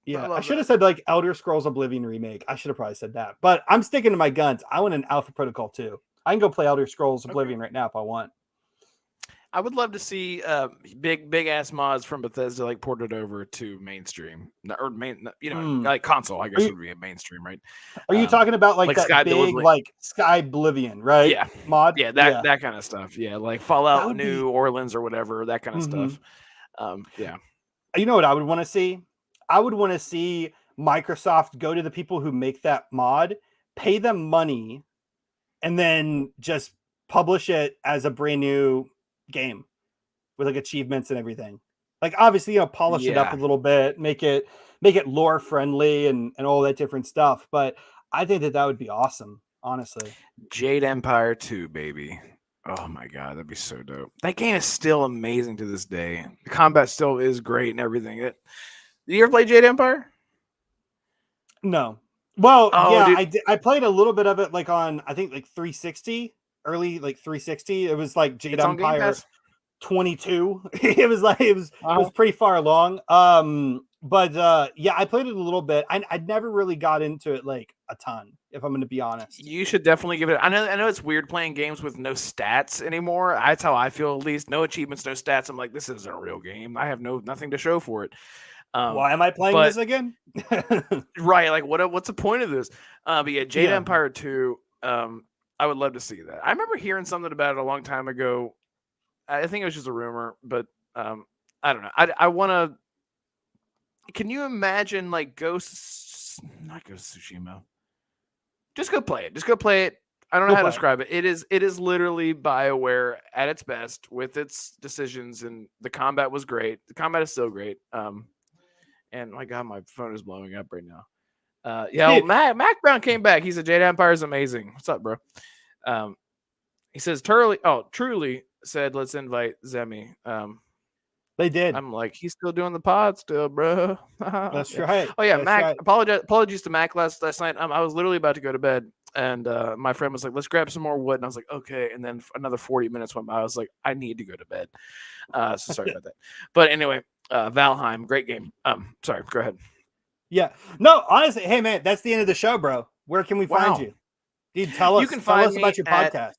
Yeah, I love should have that. said like Elder Scrolls Oblivion remake. I should have probably said that, but I'm sticking to my guns. I want an Alpha Protocol 2. I can go play Elder Scrolls Oblivion right now if I want. I would love to see big ass mods from Bethesda like ported over to mainstream or like console. I guess would be a mainstream, right? Are you talking about like that Sky big Delivery. like Sky Oblivion, right? Yeah, Mod. yeah, that kind of stuff. Yeah, like Fallout New Orleans or whatever, that kind of stuff. Yeah. You know what I would want to see? I would want to see Microsoft go to the people who make that mod, pay them money, and then just publish it as a brand new game with like achievements and everything. Like obviously, polish it up a little bit, make it lore friendly and all that different stuff. But I think that would be awesome, honestly. Jade Empire 2, baby. Oh my god, that'd be so dope. That game is still amazing to this day. The combat still is great and everything. Did you ever play Jade Empire? No. Well, yeah, dude. I played a little bit of it like on, I think like 360, early like 360. It was like Jade Empire 22. it was pretty far along. But yeah, I played it a little bit. I never really got into it like a ton, if I'm going to be honest. You should definitely give it. I know it's weird playing games with no stats anymore. That's how I feel, at least. No achievements, no stats. I'm like, this isn't a real game. I have nothing to show for it. Why am I playing this again? Right, like what's the point of this? But yeah, Jade Empire 2. I would love to see that. I remember hearing something about it a long time ago. I think it was just a rumor, but I don't know. I want to. Can you imagine like not Ghost of Tsushima? Just go play it. Just go play it. I don't know how to describe it. It is literally BioWare at its best with its decisions, and the combat was great. The combat is still great. And my god, my phone is blowing up right now. Well, Mac Brown came back. He said Jade Empire is amazing. What's up, bro? He says truly said let's invite Zemi. They did. I'm like, he's still doing the pod still, bro. That's right. Oh yeah, That's Mac. Right. Apologies to Mac last night. I was literally about to go to bed, and my friend was like, "Let's grab some more wood," and I was like, "Okay." And then another 40 minutes went by. I was like, "I need to go to bed." So sorry about that. But anyway, Valheim, great game. Sorry, go ahead. Yeah. No, honestly, hey man, that's the end of the show, bro. Where can we find you? Dude, tell us about your podcast.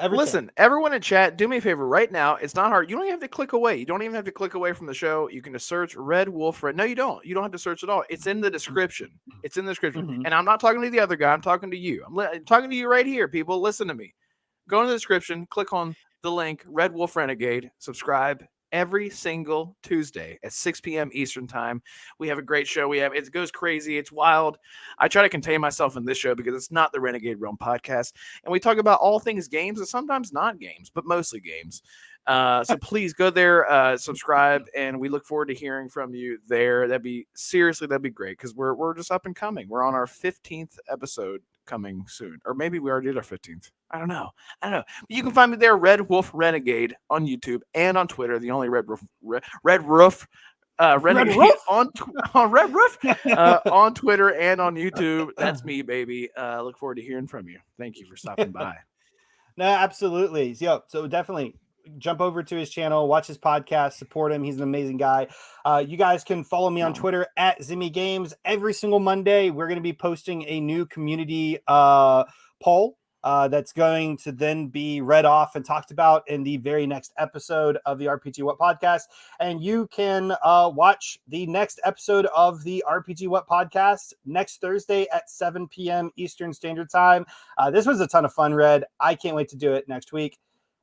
Everything. Listen, everyone in chat, do me a favor right now. It's not hard. You don't even have to click away. You don't even have to click away from the show. You can just search Red Wolf Red. No, you don't. You don't have to search at all. It's in the description. It's in the description. Mm-hmm. And I'm not talking to the other guy. I'm talking to you. I'm talking to you right here, people. Listen to me. Go in the description. Click on the link, Red Wolf Renegade. Subscribe every single Tuesday at 6 p.m. Eastern time. We have a great show. It goes crazy. It's wild. I try to contain myself in this show because it's not the Renegade Realm podcast. And we talk about all things games and sometimes not games, but mostly games. So please go there, subscribe, and we look forward to hearing from you there. That'd be great because we're just up and coming. We're on our 15th episode coming soon, or maybe we already did our 15th. I don't know. But you can find me there, Red Wolf Renegade, on YouTube and on Twitter. The only Red Roof Renegade on Red Roof on Twitter and on YouTube. That's me, baby. Look forward to hearing from you. Thank you for stopping by. No, absolutely. So definitely jump over to his channel, watch his podcast, support him. He's an amazing guy. You guys can follow me on Twitter at Zimmy Games. Every single Monday, we're going to be posting a new community poll that's going to then be read off and talked about in the very next episode of the RPGwhat podcast. And you can watch the next episode of the RPGwhat podcast next Thursday at 7 p.m. Eastern Standard Time. This was a ton of fun, Red. I can't wait to do it next week.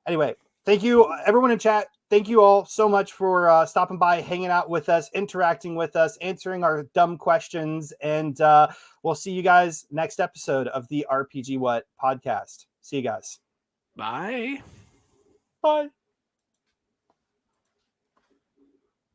Anyway, thank you, everyone in chat. thank you all so much for stopping by, hanging out with us, interacting with us, answering our dumb questions. And we'll see you guys next episode of the RPG What podcast. See you guys. Bye. Bye.